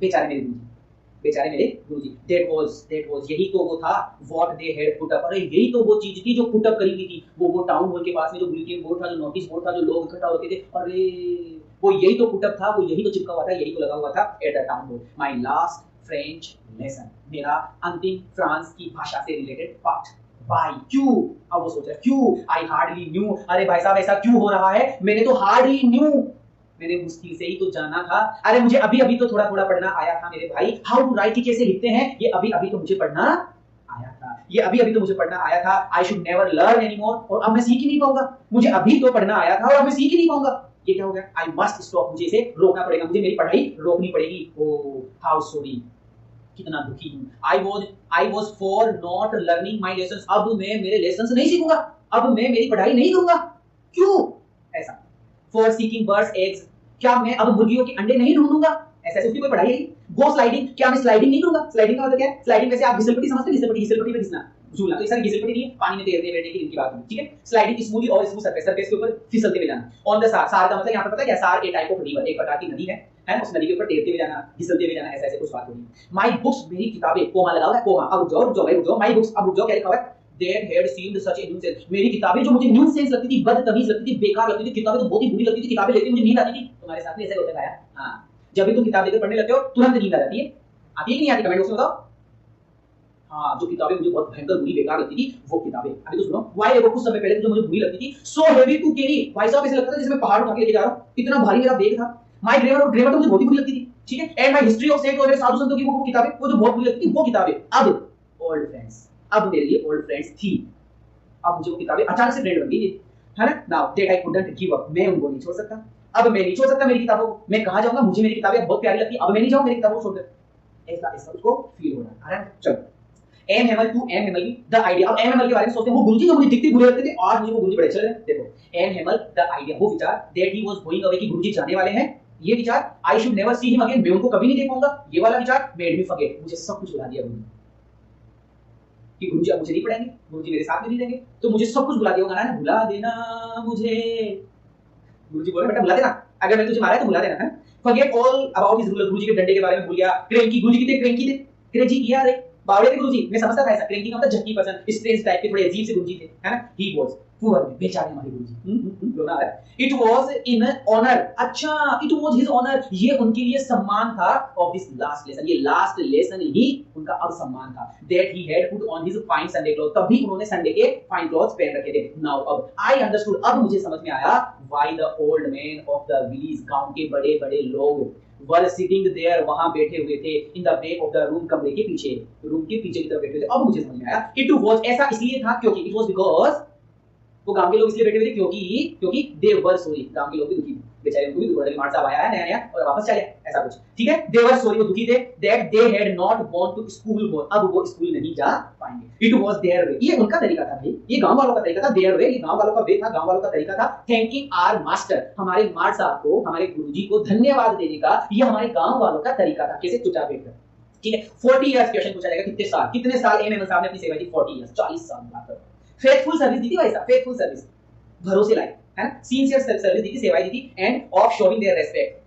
Speaker 1: बेचारे मेरे गुरुजी, बेचारे मेरे गुरुजी। दैट वाज, यही तो वो था, what they had put up, अरे यही तो वो चीज थी जो पुट अप करी हुई थी, वो टाउन हॉल के पास में जो बुलेटिन बोर्ड था, जो नोटिस बोर्ड था, जो लोग इकट्ठा होते थे, अरे वो यही तो पुट अप था, वो यही तो चिपका हुआ था, यही तो लगा हुआ था at the town hall. My last French lesson, मेरा अंतिम फ्रांस की भाषा से रिलेटेड पाठ। बाय क्यों? अब वो सोच रहा है क्यों, आई हार्डली न्यू, अरे भाई साहब ऐसा क्यों हो रहा है, मैंने तो हार्डली न्यू, मैंने मुश्किल से ही तो जाना था, अरे मुझे अभी अभी तो थोड़ा थोड़ा पढ़ना आया था मेरे भाई, हाउ टू राइट, कैसे लिखते हैं, ये अभी अभी तो मुझे पढ़ना आया था, ये अभी अभी तो मुझे पढ़ना आया था। I should never learn anymore, और अब मैं सीख ही नहीं पाऊंगा, मुझे अभी तो पढ़ना आया था और अब मैं सीख ही नहीं पाऊंगा, ये क्या हो गया? आई मस्ट स्टॉप, मुझे इसे रोकना पड़ेगा, मुझे मेरी पढ़ाई रोकनी पड़ेगी। ओह हाउ सॉरी, कितना दुखी हूं। I was for not learning my lessons, अब मैं मेरे लेसन्स नहीं सीखूंगा, अब मैं मेरी पढ़ाई नहीं करूंगा, क्यों ऐसा? फॉर सीकिंग बर्ड्स एग्स, क्या मैं अब मुर्गियों के अंडे नहीं ढूंढूंगा, ऐसा उसकी कोई पढ़ाई है? गो स्लाइडिंग, क्या मैं स्लाइडिंग नहीं करूंगा? स्लाइडिंग का मतलब क्या है? स्लाइडिंग वैसे आप घिसलपट्टी समझते हैं, घिसलपट्टी पे घिसना, झूलना, तो ये सारी घिसलपट्टी नहीं है, पानी में तैरने बैठने की इनकी बात है, ठीक है। स्लाइडिंग स्मूथली और स्मूथ सरफेस के ऊपर फिसलते हुए जाना। ऑन द सार, सार का मतलब यहां पे पता है क्या? सार ए टाइप ऑफ रिवर, एक प्रकार की नदी है, उस नदी के ऊपर तैरते हुए जाना, फिसलते हुए जाना, ऐसा ऐसे कुछ बात होगी। माय बुक्स, मेरी किताबें, कोमा लगा हुआ है, कोमा, अब रुक जाओ भाई, रुक जाओ, माय बुक्स, अब रुक जाओ, क्या लिखा हुआ है? That had seemed such a nuisance, मेरी किताबें जो मुझे न्यूसेंस लगती थी, बदतमीज लगती थी, बेकार लगती थी, किताबें तो बहुत ही बुरी लगती थी, किताबें लेते मुझे नींद आती थी। तुम्हारे साथ में ऐसा होता है? हां, जब भी तुम किताब लेकर पढ़ने लगते हो तुरंत नींद आ जाती है, आती है कि नहीं आती? कमेंट बॉक्स में बताओ, हाँ, जो किताबें मुझे बहुत भयंकर बुरी बेकार लगती थी वो किताबें। अभी तो सुनो, व्हाई देखो कुछ समय पहले जो मुझे बुरी लगती थी, सो हेवी टू कैरी, भाई साहब ऐसा लगता था जैसे मैं पहाड़ उठा के लेके जा रहा हूँ, इतना भारी मेरा बैग था। माय ग्रामर तो मुझे बहुत ही बुरी लगती थी, ठीक है। And my history of saint और साधु संतों की वो किताबें, वो जो बहुत बुरी लगती थी वो किताबें। अब ओल्ड फ्रेंड्स, अब मेरे लिए ओल्ड फ्रेंड्स थी, अब मुझे वो किताबें अचानक से फ्रेंड बन गई, है ना। Now that I couldn't give up, मैं उनको नहीं छोड़ सकता, अब मैं नहीं छोड़ सकता मेरी किताबों को। मैं कहां जाऊंगा, मुझे मेरी किताबें बहुत प्यारी लगती है, अब मैं नहीं जाऊं मेरी किताबों को छोड़कर। ऐसा ऐसा उसको फील हो रहा है। चलो M Hamel to M Hamel the idea. अब एम हेमल के बारे में सोचते हैं, वो गुरुजी जो मुझे दिखते बुरे लगते थे, आज मुझे वो गुरुजी बड़े अच्छे लगते हैं। देखो एम हेमल द आइडिया, वो विचार that he was going away, कि गुरुजी जाने वाले हैं, ये विचार I should never see him again, मैं उनको कभी नहीं देख पाऊंगा, ये वाला विचार मेड मी फॉरगेट, मुझे सब कुछ भुला दिया गुरुजी कि गुरुजी अब मुझे नहीं पढ़ाएंगे, गुरुजी मेरे साथ में नहीं रहेंगे, तो मुझे सब कुछ भुला दिया। गाना है ना, भुला देना मुझे, गुरुजी बोले बेटा भुला देना, अगर मैंने तुझे मारा है तो भुला देना है। Forget all about his ruler, गुरुजी के डंडे के बारे में भूल गया। क्रेंकी, गुरुजी कितने क्रेंकी थे, क्रेंकी किया रे बावड़े थे गुरुजी, मैं समझता था ऐसा। क्रेंकी का मतलब झटकी पर्सन, स्ट्रेंज टाइप के, थोड़े अजीब से गुरुजी थे, है ना। ही वाज पुअर, बेचारे हमारे गुरुजी, रोना आ रहा है। इट वाज इन ऑनर, अच्छा इट वाज हिज ऑनर, ये उनके लिए सम्मान था, ऑफ दिस लास्ट लेसन, ये लास्ट लेसन ही उनका अब सम्मान था। That he had put on his fine Sunday cloth, तभी उन्होंने संडे के फाइन क्लॉथ्स पहन रखे थे। नाउ अब आई अंडरस्टूड, अब मुझे समझ में आया why the old man of the village, गांव के बड़े-बड़े लोग वर सिटिंग देयर, वहां बैठे हुए थे, in the back of the room, कमरे के पीछे, रूम के पीछे की तरफ बैठे थे। अब मुझे समझ में आया इट वाज, ऐसा इसलिए था क्योंकि, इट वाज बिकॉज़, वो गांव के लोग इसलिए बैठे हुए थे क्योंकि दे वर सॉरी, गांव के लोग भी दुखी थे बेचारे, उनको भी दुख हो रहा है, मार साहब आया है नया नया और वापस चले ऐसा कुछ, ठीक है। दे वर सॉरी, वो दुखी थे, that they had not gone to school more, अब वो स्कूल नहीं जा पाएंगे। इट वाज देयर वे, ये उनका तरीका था भाई, ये गांव वालों का तरीका था। देयर वे, ये गांव वालों का वे था, गांव वालों का तरीका था। थैंकिंग आवर मास्टर, हमारे मार साहब को, हमारे गुरुजी को धन्यवाद देने का ये हमारे गांव वालों का तरीका था। कैसे, चुपचाप बैठकर, ठीक है। 40 इयर्स क्वेश्चन पूछा जाएगा, कितने साल एम साहब ने अपनी सेवा की, 40 इयर्स, 40 साल बात करो। फेथफुल सर्विस दी थी भाई साहब, फेथफुल सर्विस, भरोसे लायक, है ना, सिंसियर सर्विस दी थी, सेवाएं दी थी। End of showing there respect,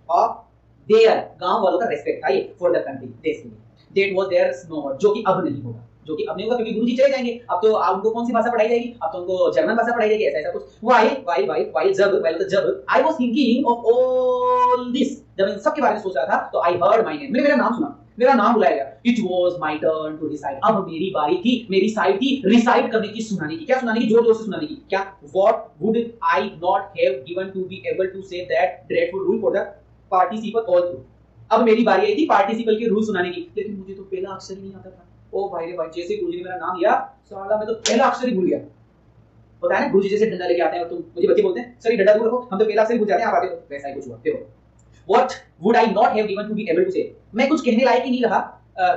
Speaker 1: of their, गांव वालों का रेस्पेक्ट था ये फॉर द कंट्री, देश के लिए। दैट वाज देयर नो मोर, जो कि अब नहीं होगा, जो कि अब नहीं होगा क्योंकि गुरुजी चले जाएंगे। अब तो उनको कौन सी भाषा पढ़ाई जाएगी, अब तो उनको जर्मन भाषा पढ़ाई जाएगी, ऐसा ऐसा कुछ। व्हाई जब I was thinking of all this, जब इन सब के बारे में सोच रहा था तो आई हर्ड माय नेम, मैंने मेरा नाम सुना, मेरा नाम बुलाया गया। It was my turn to recite, अब मेरी बारी थी, मेरी साइड थी रिसाइट करने की, सुनाने की। क्या सुनाने की, जोर जोर से सुनाने की। क्या, what would I not have given to be able to say that dreadful rule for the participle all through. अब मेरी बारी आई थी पार्टिसिपल के रूल सुनाने की, लेकिन मुझे तो पहला अक्षर ही नहीं आता था। ओ भाई रे भाई, जैसे गुरुजी ने मेरा नाम लिया, साला मैं तो पहला अक्षर ही भूल गया। पता है ना, गुरुजी जैसे डंडा लेके आते हैं और तुम, मुझे बच्चे बोलते हैं सर ये डंडा दूर रखो, हम तो पहला अक्षर ही भूल जाते हैं, आप आगे तो वैसा ही कुछ हुआ। देखो, what would I not have given to be able to say, मैं कुछ कहने लायक ही नहीं रहा।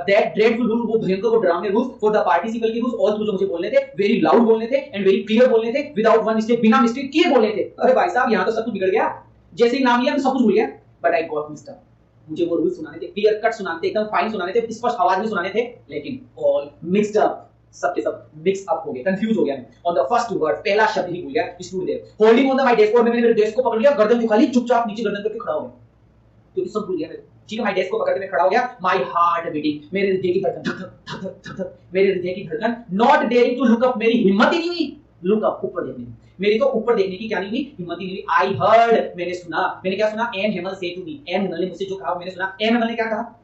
Speaker 1: दैट ड्रेडफुल रूल, वो भयंकर, वो डरावने रूल्स फॉर द पार्टिसिपल के रूल्स, ऑल थ्रू जो मुझे बोलने थे, वेरी लाउड बोलने थे एंड वेरी क्लियर बोलने थे, विदाउट वन मिस्टेक, बिना मिस्टेक किए बोलने थे। अरे भाई साहब, यहां तो सब कुछ बिगड़ गया, जैसे ही नाम लिया मैं सब कुछ भूल गया। But I got missed up, मुझे वो रूल सुनाने थे, क्लियर कट सुनाने थे, एकदम फाइन सुनाने थे, स्पष्ट आवाज में सुनाने थे, लेकिन ऑल मिक्स्ड अप, सब के सब मिक्स अप हो गए, कंफ्यूज हो गया मैं। ऑन द फर्स्ट वर्ड, पहला शब्द ही भूल गया, stood there holding on the my desk, और मैंने मेरे डेस्क को पकड़ लिया, गर्दन झुका ली, चुपचाप नीचे गर्दन करके खड़ा हो गया, क्योंकि सब भूल गया मैं, ठीक है। माय डेस्क को पकड़ के मैं खड़ा हो गया, माय हार्ट बीटिंग, मेरे हृदय की धड़कन धक धक धक धक, मेरे हृदय की धड़कन, not daring to look up, मेरी हिम्मत ही नहीं हुई लुक अप, ऊपर देखने की, मेरी तो ऊपर देखने की क्या नहीं हुई, हिम्मत ही नहीं हुई। आई हर्ड, मैंने सुना, मैंने क्या सुना, एम हेमल से टू मी, एम हेमल ने मुझसे जो कहा मैंने सुना। एम हेमल ने क्या कहा,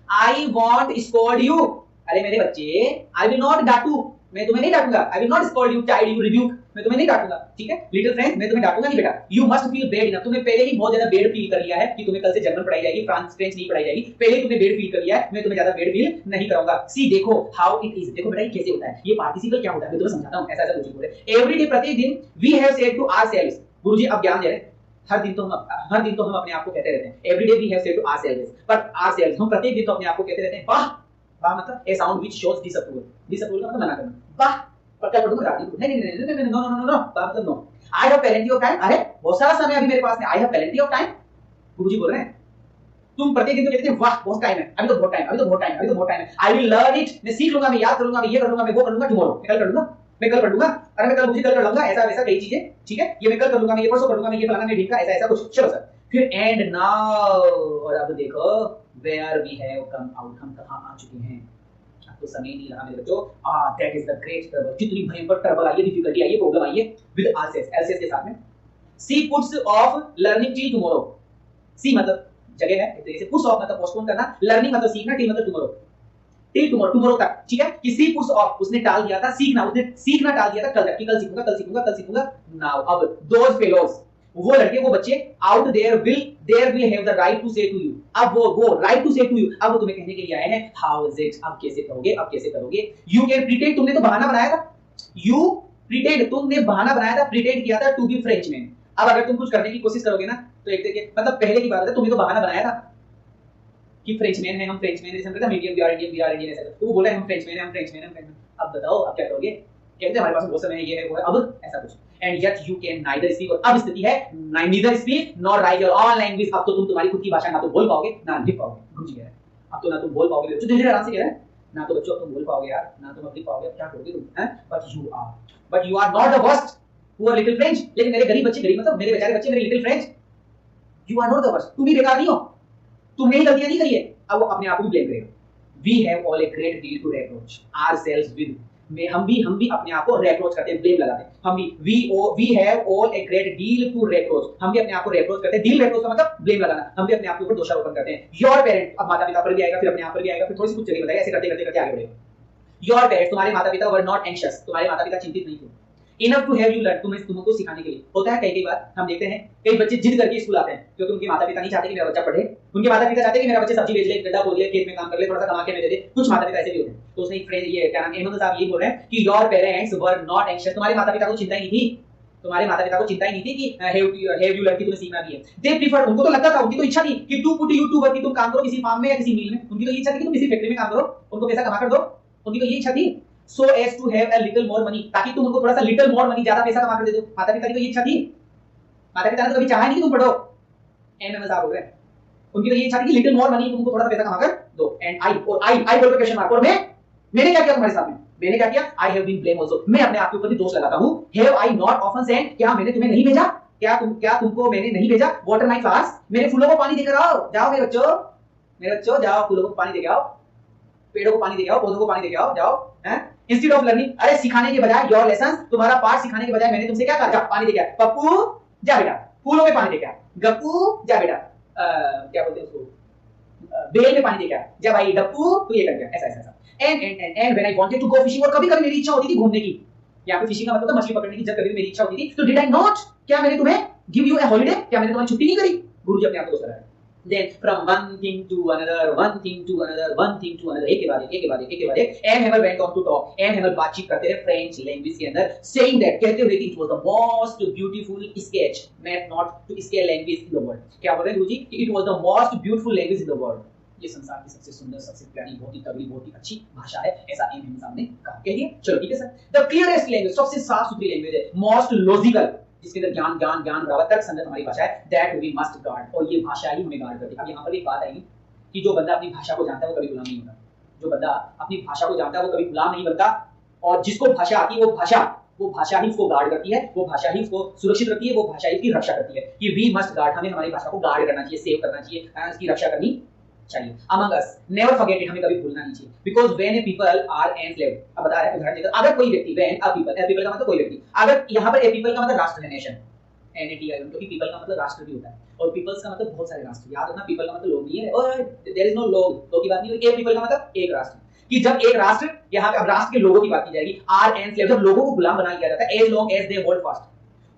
Speaker 1: आई वांट स्कॉल्ड यू, अरे मेरे बच्चे, आई विल नॉट डांटू, मैं तुम्हें नहीं डांटूंगा, I will not scold you, chide you, rebuke, मैं तुम्हें नहीं डांटूंगा, ठीक है। लिटिल फ्रेंड, मैं तुम्हें डांटूंगा नहीं बेटा। You must feel bad enough, तुमने पहले ही बहुत ज्यादा बैड फील कर लिया है कि तुम्हें कल से जर्मन पढ़ाई जाएगी, फ्रेंच नहीं पढ़ाई जाएगी, पहले तुमने बैड फील कर लिया है, मैं तुम्हें ज्यादा बैड फील नहीं कराऊंगा। सी देखो हाउ इट इज, देखो बेटा ये कैसे होता है, ये पार्टिसिपल क्या होता है मैं तुम्हें समझाता हूं। ऐसा ऐसा कुछ बोले, एवरी डे, प्रतिदिन, we have said to ourselves, गुरुजी अब ज्ञान दे रहे हैं, हर दिन तो हम अपने आप को कहते रहते हैं, every day we have said to ourselves, but ourselves, हम प्रत्येक दिन तो अपने आप को कहते रहते हैं वाह, वाह मतलब a sound which shows disapproval, disapproval का मतलब मना करना, वाह पक्का पढ़ूंगा रात को, नहीं नहीं नहीं नहीं नो नो नो नो, मतलब no. I have plenty of time, अरे बहुत सारा समय अभी मेरे पास में, I have plenty of time, गुरुजी बोल रहे हैं। तुम प्रत्येक दिन तो कहते हैं वाह बहुत टाइम है, अभी तो बहुत टाइम, अभी तो बहुत टाइम, अभी तो बहुत टाइम है, आई विल लर्न इट, मैं सीख लूंगा, मैं याद कर लूंगा, मैं ये कर लूंगा, मैं वो कर लूंगा, टुमारो मैं कल कर लूंगा, मैं कल कर लूंगा, अरे मैं कल मुझे कल कर लूंगा, ऐसा वैसा कई चीजें, ठीक है। ये मैं कल कर लूंगा, मैं ये परसों कर लूंगा, मैं ये फलाना मैं ढीका, ऐसा ऐसा कुछ, चलो सर। फिर एंड नाउ, और अब देखो where we have come out, हम कहां आ चुके हैं, तो समय नहीं रहा मेरे बच्चों। That is the great trouble, जितनी भयंकर ट्रबल आई है, डिफिकल्टी आई है, प्रॉब्लम आई है विद आरसीएस, एलसीएस के साथ में। See puts off learning till tomorrow, see मतलब जगह है, एक तरीके से पुट्स ऑफ मतलब पोस्टपोन करना, लर्निंग मतलब सीखना, टिल मतलब टुमारो, टिल टुमारो, टुमारो तक, ठीक है। कि सी पुट्स ऑफ, उसने टाल दिया था सीखना, उसने सीखना टाल दिया था कल तक, कि कल सीखूंगा, कल सीखूंगा, कल सीखूंगा। नाउ अब दोज फेलोज, वो लड़के, वो बच्चे out there will have the right to say to you, अब वो right to say to you, अब वो तुम्हें कहने के लिए आए हैं हाउ इज इट, अब कैसे करोगे, अब कैसे करोगे। यू कैन प्रिटेंड, तुमने तो बहाना बनाया था, यू प्रिटेंड, तुमने बहाना बनाया था, प्रिटेंड किया था टू बी फ्रेंचमैन। अब अगर तुम कुछ करने की कोशिश करोगे ना तो एक तरीके मतलब पहले की बात है, तुमने तो बहाना बनाया था कि फ्रेंचमैन है, हम फ्रेंचमैन है, जैसे हम कहते हैं मीडियम वी आर इंडियन ऐसा, तो वो बोला हम फ्रेंचमैन है, हम फ्रेंचमैन है, हम फ्रेंचमैन। अब बताओ अब क्या करोगे, कहते हैं हमारे पास बहुत समय है, ये है वो है, अब ऐसा कुछ। And yet you can neither speak, और अब स्थिति है neither speak nor right your own language, अब तो तुम तुम्हारी खुद की भाषा ना तो बोल पाओगे ना लिख पाओगे। गुरुजी कह रहे हैं अब तो ना तुम बोल पाओगे, बच्चों धीरे आराम से कह रहे हैं, ना तो बच्चों तुम बोल पाओगे यार, ना तुम लिख पाओगे, क्या करोगे तुम, हैं। But you are not the worst poor little French, लेकिन मेरे गरीब बच्चे, गरीब मतलब मेरे बेचारे बच्चे, मेरे little French, you are not the worst, तुम भी बेकार नहीं हो, तुमने ही गलतियां नहीं करी है। अब वो अपने आप को ब्लेम करेगा। We have all a great deal to reproach ourselves with, में हम भी अपने आप को रिप्रोच करते हैं, ब्लेम लगाते हैं, हम भी we have all a great deal to reproach, हम भी अपने आप को रिप्रोच करते हैं, डील रिप्रोच का मतलब ब्लेम लगाना, हम भी अपने आप के ऊपर दोषारोपण करते हैं। योर पेरेंट, अब माता पिता पर भी आएगा, फिर अपने आप पर भी आएगा, फिर थोड़ी सी कुछ जगह बताएगा, ऐसे करते करते करते आगे बढ़ेगा। योर पेरेंट्स, तुम्हारे माता पिता वर नॉट एंशियस, तुम्हारे माता पिता चिंतित नहीं थे, enough to have you learn, तुमको सिखाने के लिए। होता है कई बार हम देखते हैं कई बच्चे जिद करके स्कूल आते हैं क्योंकि उनके माता पिता नहीं चाहते कि मेरा बच्चा पढ़े, उनके माता पिता चाहते हैं कि मेरा बच्चा सब्जी बेच ले, गड्ढा खोद ले, खेत में काम कर ले, थोड़ा सा कमा के मैं दे दे, कुछ माता पिता ऐसे भी होते हैं। तो उसने एक फ्रेंड ये क्या नाम अहमद साहब ये बोल रहे हैं कि your parents were not anxious, तुम्हारे माता पिता को चिंता ही नहीं थी, तुम्हारे माता पिता को चिंता ही नहीं थी कि हैव यू लर्न, कि तुम्हें सीखना भी है। दे प्रीफर, उनको तो लगता था, उनकी तो इच्छा थी कि to put you to work, कि तुम काम करो किसी फार्म में या किसी मिल में, उनकी तो ये इच्छा थी कि तुम किसी फैक्ट्री में काम करो, उनको पैसा कमा कर दो, उनकी तो ये इच्छा थी। So as to have a little more money, ताकि तुम उनको थोड़ा सा little more money, ज्यादा पैसा कमा कर दे दो। माता पिता की तो ये इच्छा थी, माता पिता ने तो कभी चाहा नहीं कि तुम पढ़ो, एंड में साहब बोल रहे हैं उनकी तो ये इच्छा थी कि little more money, तुमको थोड़ा सा पैसा कमा कर दो। एंड आई बोल के क्वेश्चन मार्क, और मैंने क्या किया तुम्हारे साथ में, मैंने क्या किया, I have been blame also, मैं अपने आप के ऊपर भी दोष लगाता हूं। Have I not often said, क्या मैंने तुम्हें नहीं भेजा, क्या तुमको मैंने नहीं भेजा, वाटर माय फ्लावर्स, मेरे फूलों को पानी देकर आओ, जाओ मेरे बच्चों जाओ, फूलों को पानी देकर आओ, पेड़ों को पानी देकर आओ, पौधों को पानी देकर आओ, जाओ, हैं। इंस्टेड ऑफ लर्निंग, अरे सिखाने के बजाय, योर लेसन, तुम्हारा पाठ सिखाने के बजाय मैंने तुमसे क्या कहा, जा पानी देके आ, पप्पू जा बेटा फूलों में पानी देके आ, गप्पू जा बेटा क्या बोलते हैं उसको, बेल में पानी देके आ, जा भाई डप्पू तू ये कर गया, ऐसा and when I wanted to go fishing, और कभी-कभी मेरी इच्छा होती थी घूमने की, या फिर फिशिंग का मतलब मछली पकड़ने की, जब कभी मेरी इच्छा होती थी, तो डिड आई नॉट, क्या मैंने तुम्हें गिव यू ए हॉलिडे, क्या मैंने तुम्हारी छुट्टी नहीं करी। गुरुजी अपने आप को दोष कर रहा है। Then from one thing to another, एक के बाद एक, M Hamel went on to talk, M Hamel बातचीत करते रहे फ्रेंच लैंग्वेज के अंदर, saying that, कहते हुए कि it was the most beautiful sketch, meant not to scale language in the world, क्या बोल रहे हैं गुरुजी कि it was the most beautiful language in the world, ये संसार की सबसे सुंदर, सबसे प्यारी, बहुत ही तगड़ी, बहुत ही अच्छी भाषा है, ऐसा एम हैमर साहब ने कहा, कह दिया। चलो ठीक है सर। The clearest language, सबसे साफ सुथरी लैंग्वेज है, most logical, जिसके अंदर ज्ञान बराबर तर्क संगत हमारी भाषा है, दैट वी मस्ट गार्ड, और ये भाषा ही हमें गार्ड करती है। अब यहाँ पर एक बात आएगी कि जो बंदा अपनी भाषा को जानता है वो कभी गुलाम नहीं होता, जो बंदा अपनी भाषा को जानता है वो कभी गुलाम नहीं बनता, और जिसको भाषा आती है वो भाषा ही उसको गार्ड करती है, वो भाषा ही उसको सुरक्षित रखती है, वो भाषा ही उसकी रक्षा करती है। कि वी मस्ट गार्ड, हमें हमारी भाषा को गार्ड करना चाहिए, सेव करना चाहिए, इसकी रक्षा करनी चाहिए। Among us, never forget it, हमें कभी भूलना नहीं चाहिए। Because when a people are enslaved, अब बता रहा है उदाहरण देकर, अगर कोई व्यक्ति, when a people का मतलब कोई व्यक्ति, अगर यहाँ पर a people का मतलब राष्ट्र है, नेशन, NATI, क्योंकि people का मतलब राष्ट्र भी होता है, और peoples का मतलब बहुत सारे राष्ट्र, याद रखना people का मतलब लोग नहीं है, और there is no लोग की बात नहीं है, a people का मतलब एक राष्ट्र, कि जब एक राष्ट्र, यहाँ पे अब राष्ट्र के लोगों की बात की जाएगी, are enslaved, जब लोगों को गुलाम बना दिया जाता है, as long as they hold fast,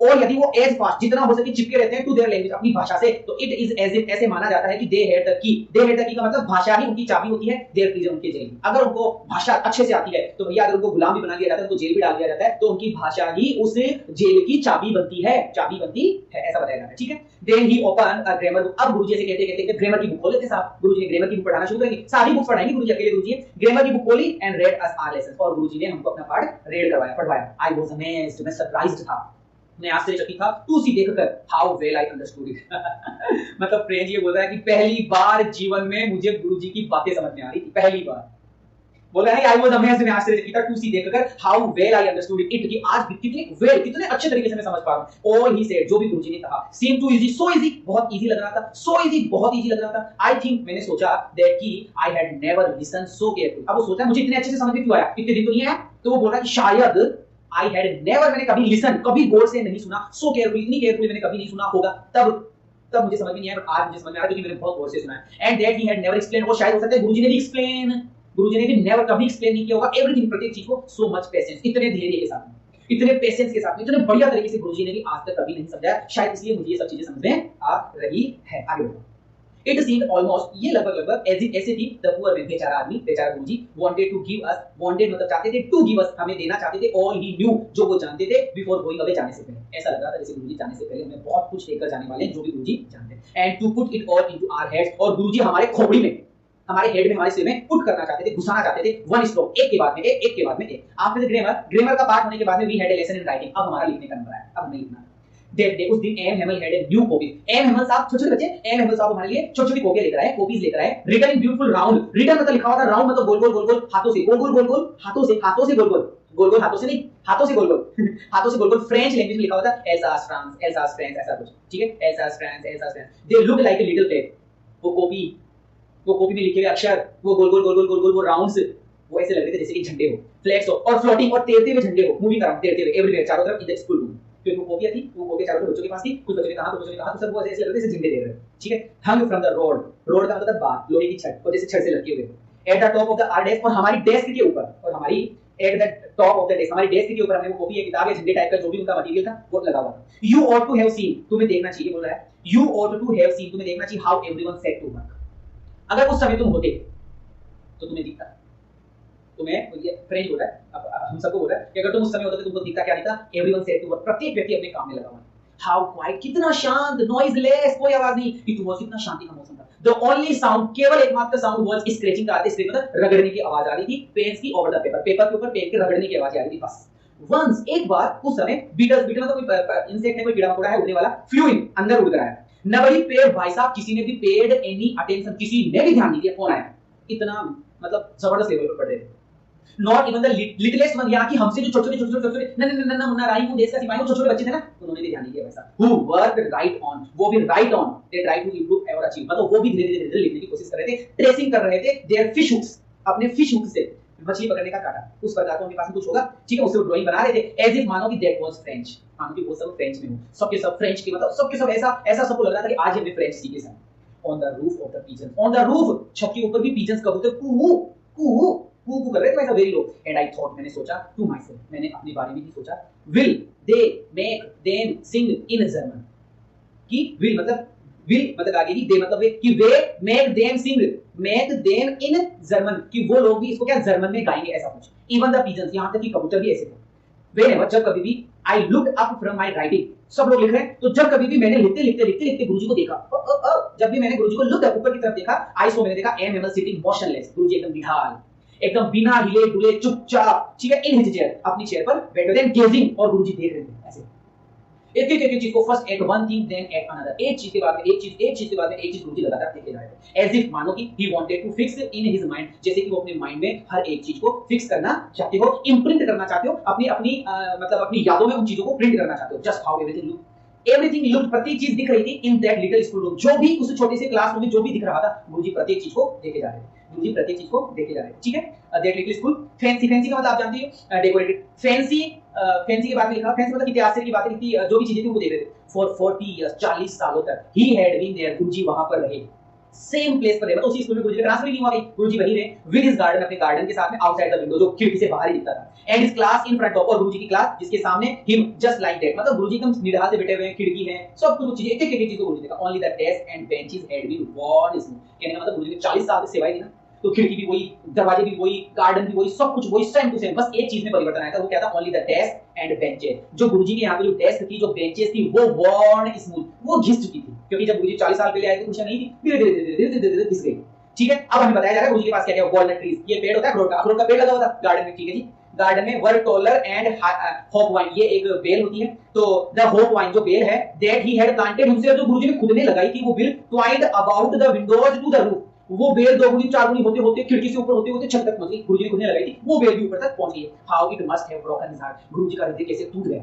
Speaker 1: और यदि वो एज फास्ट जितना हो सके चिपके रहते हैं टू देयर लैंग्वेज, अपनी भाषा से, तो इट इज एज इफ, ऐसे माना जाता है कि दे हैड द की का मतलब भाषा ही उनकी चाबी होती है, देयर प्रिजन, उनके जेल। अगर उनको भाषा अच्छे से आती है तो भैया, अगर उनको गुलाम भी बना दिया जाता है, उनको जेल भी डाल दिया जाता है, तो उनकी भाषा ही उस जेल की चाबी बनती है, ऐसा बताया जाता है, ठीक है। Then he open a grammar book, अब गुरुजी ऐसे कहते ग्रामर की बुक खोल लेते साहब, गुरुजी ने ग्रामर की बुक पढ़ाना शुरू करेंगे, सारी बुक्स पढ़ाएंगे गुरुजी, अकेले गुरुजी ग्रामर की बुक खोली and read us our lesson, और गुरुजी ने हमको अपना पाठ रीड करवाया, पढ़वाया। आई वाज अमेज्ड, मैं सरप्राइज्ड था, मैं आश्चर्यचकित था, टू सी देखकर how well I understood it. मतलब फ्रेंड ये बोल रहा है कि पहली बार जीवन में मुझे गुरुजी की बातें समझ में आ रही थी, पहली बार बोल रहा है आई वाज अमेज्ड, मैं आश्चर्यचकित था, टू सी देखकर how well I understood it, कि आज कितने अच्छे तरीके से मैं समझ पा रहा हूं। ऑल ही सेड, जो भी गुरुजी ने कहा, seem to easy, so easy, बहुत इजी लग रहा था, सो इजी, बहुत इजी लग रहा था। आई थिंक, मैंने सोचा दैट कि I had never listen so carefully, अब वो सोचा मुझे इतने अच्छे से समझ में क्यों आया, इतने दिन तो नहीं आया, तो वो बोल रहा कि शायद I had never, मैंने कभी लिसन, कभी गौर से नहीं सुना, सो केयरफुली, इतनी केयरफुली मैंने कभी नहीं सुना होगा, तब मुझे समझ में नहीं आया, बट आज मुझे समझ में आ रहा है क्योंकि मैंने बहुत गौर से सुना है। And that he had never explain, वो शायद हो सकता है गुरुजी ने भी एक्सप्लेन, गुरुजी ने भी नेवर कभी एक्सप्लेन नहीं किया होगा एवरीथिंग, प्रत्येक चीज को सो मच पेशेंस, इतने धैर्य के साथ में, इतने पेशेंस के साथ में, इतने बढ़िया तरीके से गुरुजी ने भी आज तक कभी नहीं समझाया, शायद इसलिए मुझे ये सब चीजें समझ में आ रही है। आगे बढ़ो। इट सीम्ड ऑलमोस्ट, ये लगभग ऐसे थी, द पुअर मैन, बेचारा आदमी, बेचारा गुरुजी, wanted to give us, wanted मतलब चाहते थे, टू गिव अस हमें देना चाहते थे, ऑल ही न्यू जो वो जानते थे, बिफोर गोइंग अवे जाने से पहले। ऐसा लग रहा था जैसे गुरुजी जाने से पहले हमें बहुत कुछ देकर जाने वाले हैं जो भी गुरुजी जानते हैं। And to put it all into our heads, और गुरुजी हमारे खोपड़ी में, हमारे हेड में, हमारे सिर में पुट करना चाहते थे, घुसाना चाहते थे, वन स्ट्रोक, एक के बाद में एक, एक के बाद में एक। आफ्टर द ग्रामर का पार्ट होने के बाद में we had a lesson in writing, अब हमारा लिखने का नंबर आया, अब हमें लिखना। That day, उस दिन M Hamel had a new copy. M Hamel साहब, छोटे-छोटे बच्चे, एम हेमल साहब हमारे लिए छोटी-छोटी कॉपी लेकर आए, कॉपीज लेकर आए, written in beautiful round, written मतलब लिखा हुआ था, राउंड मतलब गोल-गोल गोल-गोल हाथों से, गोल-गोल गोल-गोल हाथों से, हाथों से गोल-गोल, गोल-गोल हाथों से नहीं, हाथों से गोल-गोल हाथों से गोल-गोल, फ्रेंच लैंग्वेज में लिखा हुआ था, एल्सास फ्रांस, एल्सास फ्रांस, ऐसा कुछ, ठीक है, Alsace France, Alsace France. They look like a little plate, वो कॉपी में लिखे हुए अक्षर, वो गोल-गोल गोल-गोल गोल-गोल वो राउंड्स, वो ऐसे लग रहे थे जैसे कि झंडे हो, फ्लैग्स हो, और फ्लोटिंग और तैरते हुए झंडे हो, मूविंग अराउंड, तैरते हुए एवरीवेयर, चारों तरफ इन द स्कूल रूम। क्योंकि वो कॉपियां थी, वो कॉपी चारों बच्चों के पास थी, कुछ बच्चों ने कहा, कुछ बच्चों ने कहा, तो सब वो ऐसे लग रहे थे जैसे झंडे दे रहे हैं, ठीक है। हंग फ्रॉम द रोड, रोड का मतलब बार, लोहे की छत, और जैसे छत से लटके हुए। At the top of the our desk, और हमारी डेस्क के ऊपर, और हमारी at the top of the desk, हमारी डेस्क के ऊपर हमें वो कॉपी या किताब या झंडे टाइप का जो भी उनका मटेरियल था वो लगा हुआ था। You ought to have seen, तुम्हें देखना चाहिए, बोल रहा है, you ought to have seen, तुम्हें देखना चाहिए, how everyone set to work. अगर उस समय तुम होते तो तुम्हें दिखता, तुम्हें ये फ्रेंच बोल रहा है, अब हम सबको बोल रहा है कि अगर तुम उस समय होते तो तुमको दिखता, क्या दिखता, एवरीवन सेट टू वर्क, प्रत्येक व्यक्ति अपने काम में लगा हुआ है। हाउ क्वाइट, कितना शांत, नॉइजलेस, कोई आवाज नहीं, इट वाज, कितना शांति का मौसम था। द ओनली साउंड, केवल एकमात्र साउंड वाज स्क्रैचिंग का, आते स्क्रैच मतलब रगड़ने की आवाज आ रही थी, पेन्स की ओवर द पेपर, पेपर के ऊपर पेन के रगड़ने की आवाज आ रही थी, बस। वंस, एक बार, उस समय, बीटल मतलब कोई इंसेक्ट है, कोई कीड़ा मकोड़ा है उड़ने वाला, फ्लू इन, अंदर उड़ कर आया। नबडी पेड, भाई साहब किसी ने भी पेड एनी अटेंशन, किसी ने भी ध्यान नहीं दिया, कौन आया, इतना मतलब जबरदस्त लेवल पर पड़ रहे थे। नॉट इवन द लिटिलेस्ट वन, यहाँ की हमसे जो छोटे-छोटे नन्ना मुन्ना राई वो देश का सिपाही, वो छोटे-छोटे बच्चे थे ना, उन्होंने भी ध्यान नहीं दिया वैसा। हु वर्कड राइट ऑन, वो भी right on, they try to improve और अचीव, मतलब वो भी धीरे-धीरे लिखने की कोशिश कर रहे थे, ट्रेसिंग कर रहे थे देयर फिश हुक्स, अपने फिश हुक से मछली पकड़ने का कांटा, उस प्रकार का उनके पास कुछ होगा, ठीक है, उससे वो ड्राइंग बना रहे थे, एज इफ मानो कि दैट वाज फ्रेंच, मानो कि वो सब फ्रेंच में हो, सबके सब फ्रेंच के, मतलब सबके सब ऐसा सबको लग रहा था कि आज हमने फ्रेंच सीखे हैं। On the roof of the pigeon, on the roof, छत के ऊपर भी पिजन्स कबूतर कू कू कू कर रहे थे, ऐसा very low. And I thought, मैंने सोचा, टू माय सेल्फ, मैंने अपने बारे में ही सोचा, will they make them sing in German, कि विल मतलब आगे ही, दे मतलब वे, कि वे make them sing, make them in German, कि वो लोग भी इसको क्या जर्मन में गाएंगे, ऐसा कुछ। इवन द पिजन्स, यहां तक कि कबूतर भी ऐसे थे। व्हेनेवर, जब कभी भी, I looked up from my writing, सब लोग लिख रहे हैं, तो जब कभी भी मैंने लिखते गुरुजी को देखा, जब भी मैंने गुरुजी को लुक ऊपर की तरफ देखा, आई सो, मैंने देखा एम हेमल सिटिंग मोशनलेस, गुरुजी एकदम निढाल, एकदम बिना हिले डुले, चुपचाप, ठीक है, इन हिज चेयर, अपनी चेयर पर बैठे थे, गेजिंग, और गुरुजी देख रहे थे ऐसे, एक चीज को, first at one thing then at another, एक चीज के बाद में एक चीज के बाद में एक चीज गुरुजी लगातार देखे जा रहे थे, एज इफ मानो कि he wanted to fix in his mind, जैसे कि वो अपने माइंड में हर एक चीज को फिक्स करना चाहते हो, इंप्रिंट करना चाहते हो, मतलब अपनी यादों में उन चीजों को प्रिंट करना चाहते हो। जस्ट हाउ एवरीथिंग लुक, प्रत्येक चीज दिख रही थी in that little school room, जो भी उस छोटे से क्लासरूम में जो भी दिख रहा था, गुरुजी प्रत्येक चीज को देखे जा रहे थे, गुरुजी प्रत्येक चीज को देखे जा रहे थे, ठीक है। दैट लिटिल स्कूल, फैंसी का मतलब आप जानते हो, डेकोरेटेड, फैंसी के बारे में लिखा, फैंसी मतलब इतिहास से की बातें लिखी, जो भी चीजें थी वो देख रहे थे। फॉर 40 इयर्स, 40 सालों तक, ही हैड बीन देयर, गुरुजी वहां पर रहे, सेम प्लेस पर रहे, मतलब उसी स्कूल में गुरुजी का ट्रांसफर नहीं हुआ, गुरुजी वहीं रहे, विद हिज गार्डन, अपने गार्डन के साथ में, आउटसाइड द विंडो, जो खिड़की से बाहर ही दिखता था, and his class in front of, और गुरुजी की क्लास जिसके सामने, हिम जस्ट लाइक दैट, मतलब गुरुजी एकदम निढाल से बैठे हुए हैं, खिड़की है, सब कुछ चीजें, एक एक चीज को गुरुजी देखा। Only the desk and benches had been worn smooth, कहने का मतलब गुरुजी ने 40 साल से सेवाएं दी ना, तो खिड़की भी वही, दरवाजे भी वही, गार्डन भी वही, सब कुछ वही, सेम टू सेम, बस एक चीज में परिवर्तन आया था, वो क्या था, only the desk and benches, जो गुरुजी के यहाँ पे जो डेस्क थी, जो बेंचेस थी, वो worn smooth, वो घिस चुकी थी, क्योंकि जब गुरुजी 40 साल पहले आए थे कुछ नहीं थी, धीरे-धीरे घिस गई, ठीक है। अब हमें बताया जा रहा है गुरुजी के पास क्या क्या, वॉलनट ट्रीज, ये पेड़ होता है अखरोट का पेड़ लगा हुआ था गार्डन में, ठीक है जी, गार्डन में were taller and hop vine, ये एक बेल होती है, तो द होप वाइन जो बेल है, that he had planted himself, जो गुरुजी ने खुद ने लगाई थी, वो बेल twined about the windows to the roof, वो बेल दो गुनी चार गुनी होते होते खिड़की से ऊपर होते होते छत तक पहुंच गई, गुरुजी ने खुद ने लगाई थी, वो बेल भी ऊपर तक पहुंच गई। How it must have broken his heart, गुरुजी का हृदय कैसे टूट गया,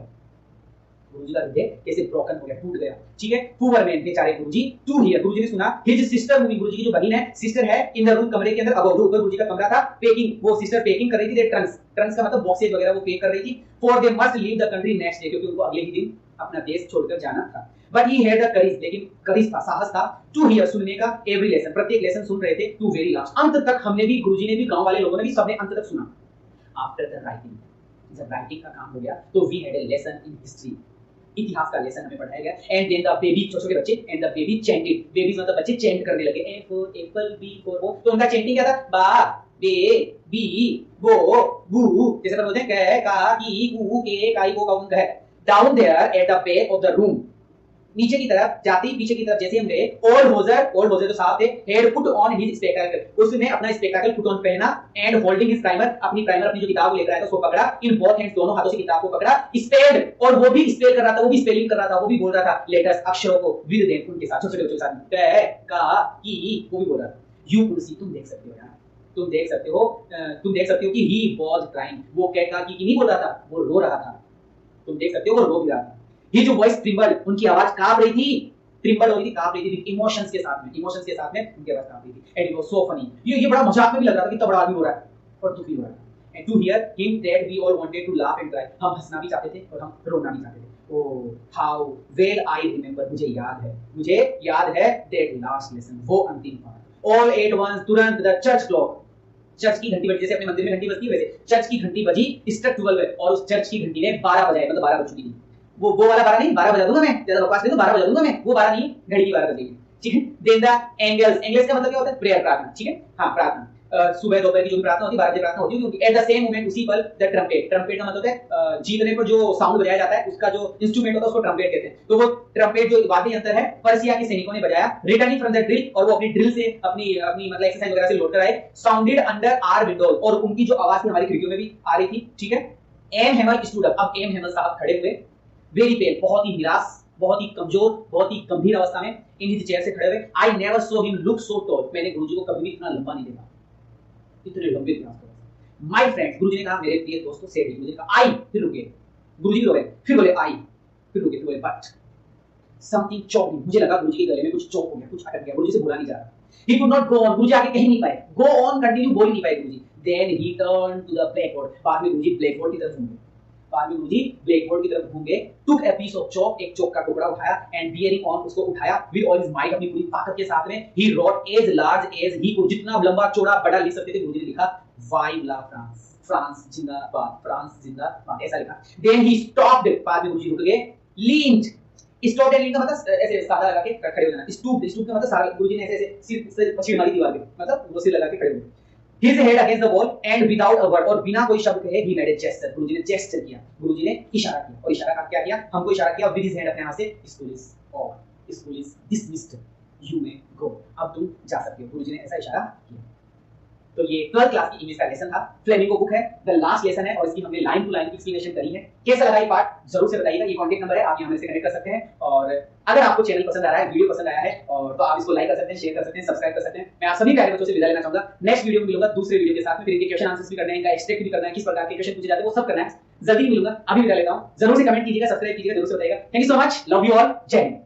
Speaker 1: गुरुजी का हृदय कैसे ब्रोकन हो गया, टूट गया, ठीक है। पुअर मैन, बेचारे गुरुजी, टू हियर, गुरुजी ने सुना, हिज सिस्टर मूवी, गुरुजी की जो बहन है, सिस्टर है, इन द रूम, कमरे के अंदर, अबव, ऊपर गुरुजी का कमरा था, पेकिंग, वो सिस्टर पेकिंग कर रही थी, दे ट्रंक्स का मतलब बॉक्सेज वगैरह वो पैक कर रही थी, for they must leave the country next day, क्योंकि उनको अगले ही दिन अपना देश छोड़कर जाना था। But he had the courage, लेकिन करेज था, साहस था, टू हियर, सुनने का, एवरी लेसन, प्रत्येक लेसन सुन रहे थे, टू वेरी लास्ट, अंत तक। हमने भी, गुरुजी ने भी, गांव वाले लोगों ने भी, सबने अंत तक सुना। आफ्टर द राइटिंग, जब राइटिंग का काम हो गया तो we had a lesson in history, इतिहास का लेसन हमें पढ़ाया गया। एंड देन द बेबी, छोटे छोटे बच्चे, and the baby chanted, babies मतलब बच्चे चैंट करने लगे, A for apple, B for ball. तो उनका चैंटिंग क्या था? बा, बे, बी, बो, बू, जैसे अपन बोलते हैं क, का, की, कू, के, काई, को, काउन, कह। Down there at the back of the room, नीचे की तरफ जाते ही, पीछे की तरफ जैसे हम गए, ओल्ड होजर जो साहब थे, head put on his spectacle, उसने अपना स्पेक्टेकल पुट ऑन पहना, एंड होल्डिंग हिज प्राइमर, अपनी जो किताब लेकर आया था उसको पकड़ा, इन बोथ हैंड्स, दोनों हाथों से किताब को पकड़ा, स्पेल्ड, और वो भी स्पेल कर रहा था, वो भी स्पेलिंग कर रहा था, वो भी बोल रहा था लेटर्स, अक्षरों को विद देम, उनके साथ, छोटे बच्चों के साथ, क, का, की, वो भी बोल रहा था। यू कुड सी, तुम देख सकते हो यार, तुम देख सकते हो कि ही वाज क्राइंग, वो का की नहीं बोल रहा था, वो रो रहा था, तुम देख सकते हो वो रो भी रहा था। ही जो वॉइस ट्रिम्बल, उनकी आवाज कांप रही थी, ट्रिम्बल हो रही थी, कांप रही थी, इमोशंस के साथ में उनकी आवाज कांप रही थी। And it was so funny, ये बड़ा मजाक में भी लग रहा था कि इतना बड़ा आदमी हो रहा है और दुखी हो रहा है। And to hear him that we all wanted to laugh and cry, हम हंसना भी चाहते थे और हम रोना भी चाहते थे। Oh how well I remember, मुझे याद है दैट लास्ट लेसन, वो अंतिम पाठ। ऑल एट वंस, तुरंत, द चर्च की घंटी बजी, जैसे अपने मंदिर में घंटी बजती है वैसे चर्च की घंटी बजी, स्ट्रक 12, और उस चर्च की घंटी ने 12 बजाए, मतलब 12 बज चुकी थी। वो वाला 12 नहीं, 12 बजा दूंगा मैं, ज्यादा बकवास नहीं, तो 12 बजा दूंगा मैं, वो 12 नहीं, घड़ी की 12 बजेगी, ठीक है। देन द एंगल्स का मतलब क्या होता है? प्रेयर, प्रार्थना, ठीक है, हाँ प्रार्थना। सुबह दोपहर की जो प्रार्थना होती है, 12 बजे प्रार्थना होती है, क्योंकि एट द सेम मोमेंट, उसी पल, द ट्रम्पेट का मतलब होता है जीतने पर जो साउंड बजाया जाता है, उसका जो इंस्ट्रूमेंट होता है उसको ट्रम्पेट कहते हैं। तो वो ट्रम्पेट जो वाद्य यंत्र है, पर्सिया के सैनिकों ने बजाया, रिटर्निंग फ्रॉम द ड्रिल, और वो अपनी ड्रिल से अपनी मतलब एक्सरसाइज वगैरह से लौट कर आए, साउंडेड अंडर आवर विंडोज, और उनकी जो आवाज थी हमारी खिड़कियों में भी आ रही थी, ठीक है। एम हेमर स्टूड अप, अब एम हेमर साहब खड़े हुए, वेरी पेल, बहुत ही निराश, बहुत ही कमजोर, बहुत ही गंभीर अवस्था में इन हिज चेयर से खड़े हुए। I never saw him look so tall, मैंने गुरुजी को कभी भी इतना लंबा नहीं देखा, इतने लंबे थे। माय फ्रेंड्स, गुरुजी ने कहा मेरे प्रिय दोस्तों, से गुरुजी ने कहा आई, फिर रुके, गुरुजी रोए, फिर बोले आई, फिर रुके, फिर बोले बट समथिंग चोक मी, मुझे लगा गुरुजी के गले में कुछ चोक हो गया, कुछ अटक गया, गुरुजी से बोला नहीं जा रहा। He could not go on, गुरुजी आगे कह नहीं पाए, गो ऑन कंटिन्यू बोल नहीं पाए गुरुजी। Then he turn to the blackboard, बाद में गुरुजी ब्लैकबोर्ड की तरफ घूमे, took a piece of chalk, एक चॉक का टुकड़ा उठाया, एंड बियरिंग ऑन, उसको उठाया, विद ऑल हिज माइट, अपनी पूरी ताकत के साथ में, he wrote as large as he could, जितना लंबा चौड़ा बड़ा लिख सकते थे गुरुजी ने लिखा, वाइव ला फ्रांस, फ्रांस जिंदाबाद, ऐसा लिखा। देन ही स्टॉप्ड, बाद में गुरुजी रुक गए, लीन्ड, स्टॉप्ड एंड लीन्ड का मतलब ऐसे साधा लगा के खड़े हो जाना, स्टूप्ड का मतलब सारा, गुरुजी ने ऐसे सिर से पछीड़ मारी दीवार पे, मतलब वो सिर लगा के खड़े हो गए। His head against the wall and without a word, और बिना कोई शब्द कहे he made a gesture, गुरुजी ने जेस्चर किया, गुरुजी ने इशारा किया, और इशारा क्या किया? हमको इशारा किया with his hand, अपने हाथ से, school is dismissed, you may go, अब तुम जा सकते हो, गुरुजी ने ऐसा इशारा किया। तो ये 12th क्लास की इंग्लिश का लेसन था, फ्लेमिंगो बुक है, द लास्ट लेसन है, और इसकी हमने लाइन टू लाइन की एक्सप्लेनेशन करी है। कैसा लगा ये पार्ट जरूर से बताइएगा, ये कांटेक्ट नंबर है, आप यहाँ से कनेक्ट कर सकते हैं। और अगर आपको चैनल पसंद आ रहा है, वीडियो पसंद आया है, और तो आप इसको लाइक कर सकते हैं, शेयर कर सकते हैं, सब्सक्राइब कर सकते हैं। मैं आप सभी प्यारे बच्चों से विदा लेना चाहूंगा, नेक्स्ट वीडियो में मिलूंगा दूसरे वीडियो के साथ में, फिर इनके क्वेश्चन आंसर्स भी करना है, इनका एक्सट्रैक्ट भी करना है, किस प्रकार के क्वेश्चन पूछे जाते हैं वो सब करना है, जल्दी मिलूंगा, अभी विदा लेता हूं। जरूर से कमेंट कीजिएगा, सब्सक्राइब कीजिएगा, जरूर से बताइएगा। Thank you so much, love you all, जय हिंद।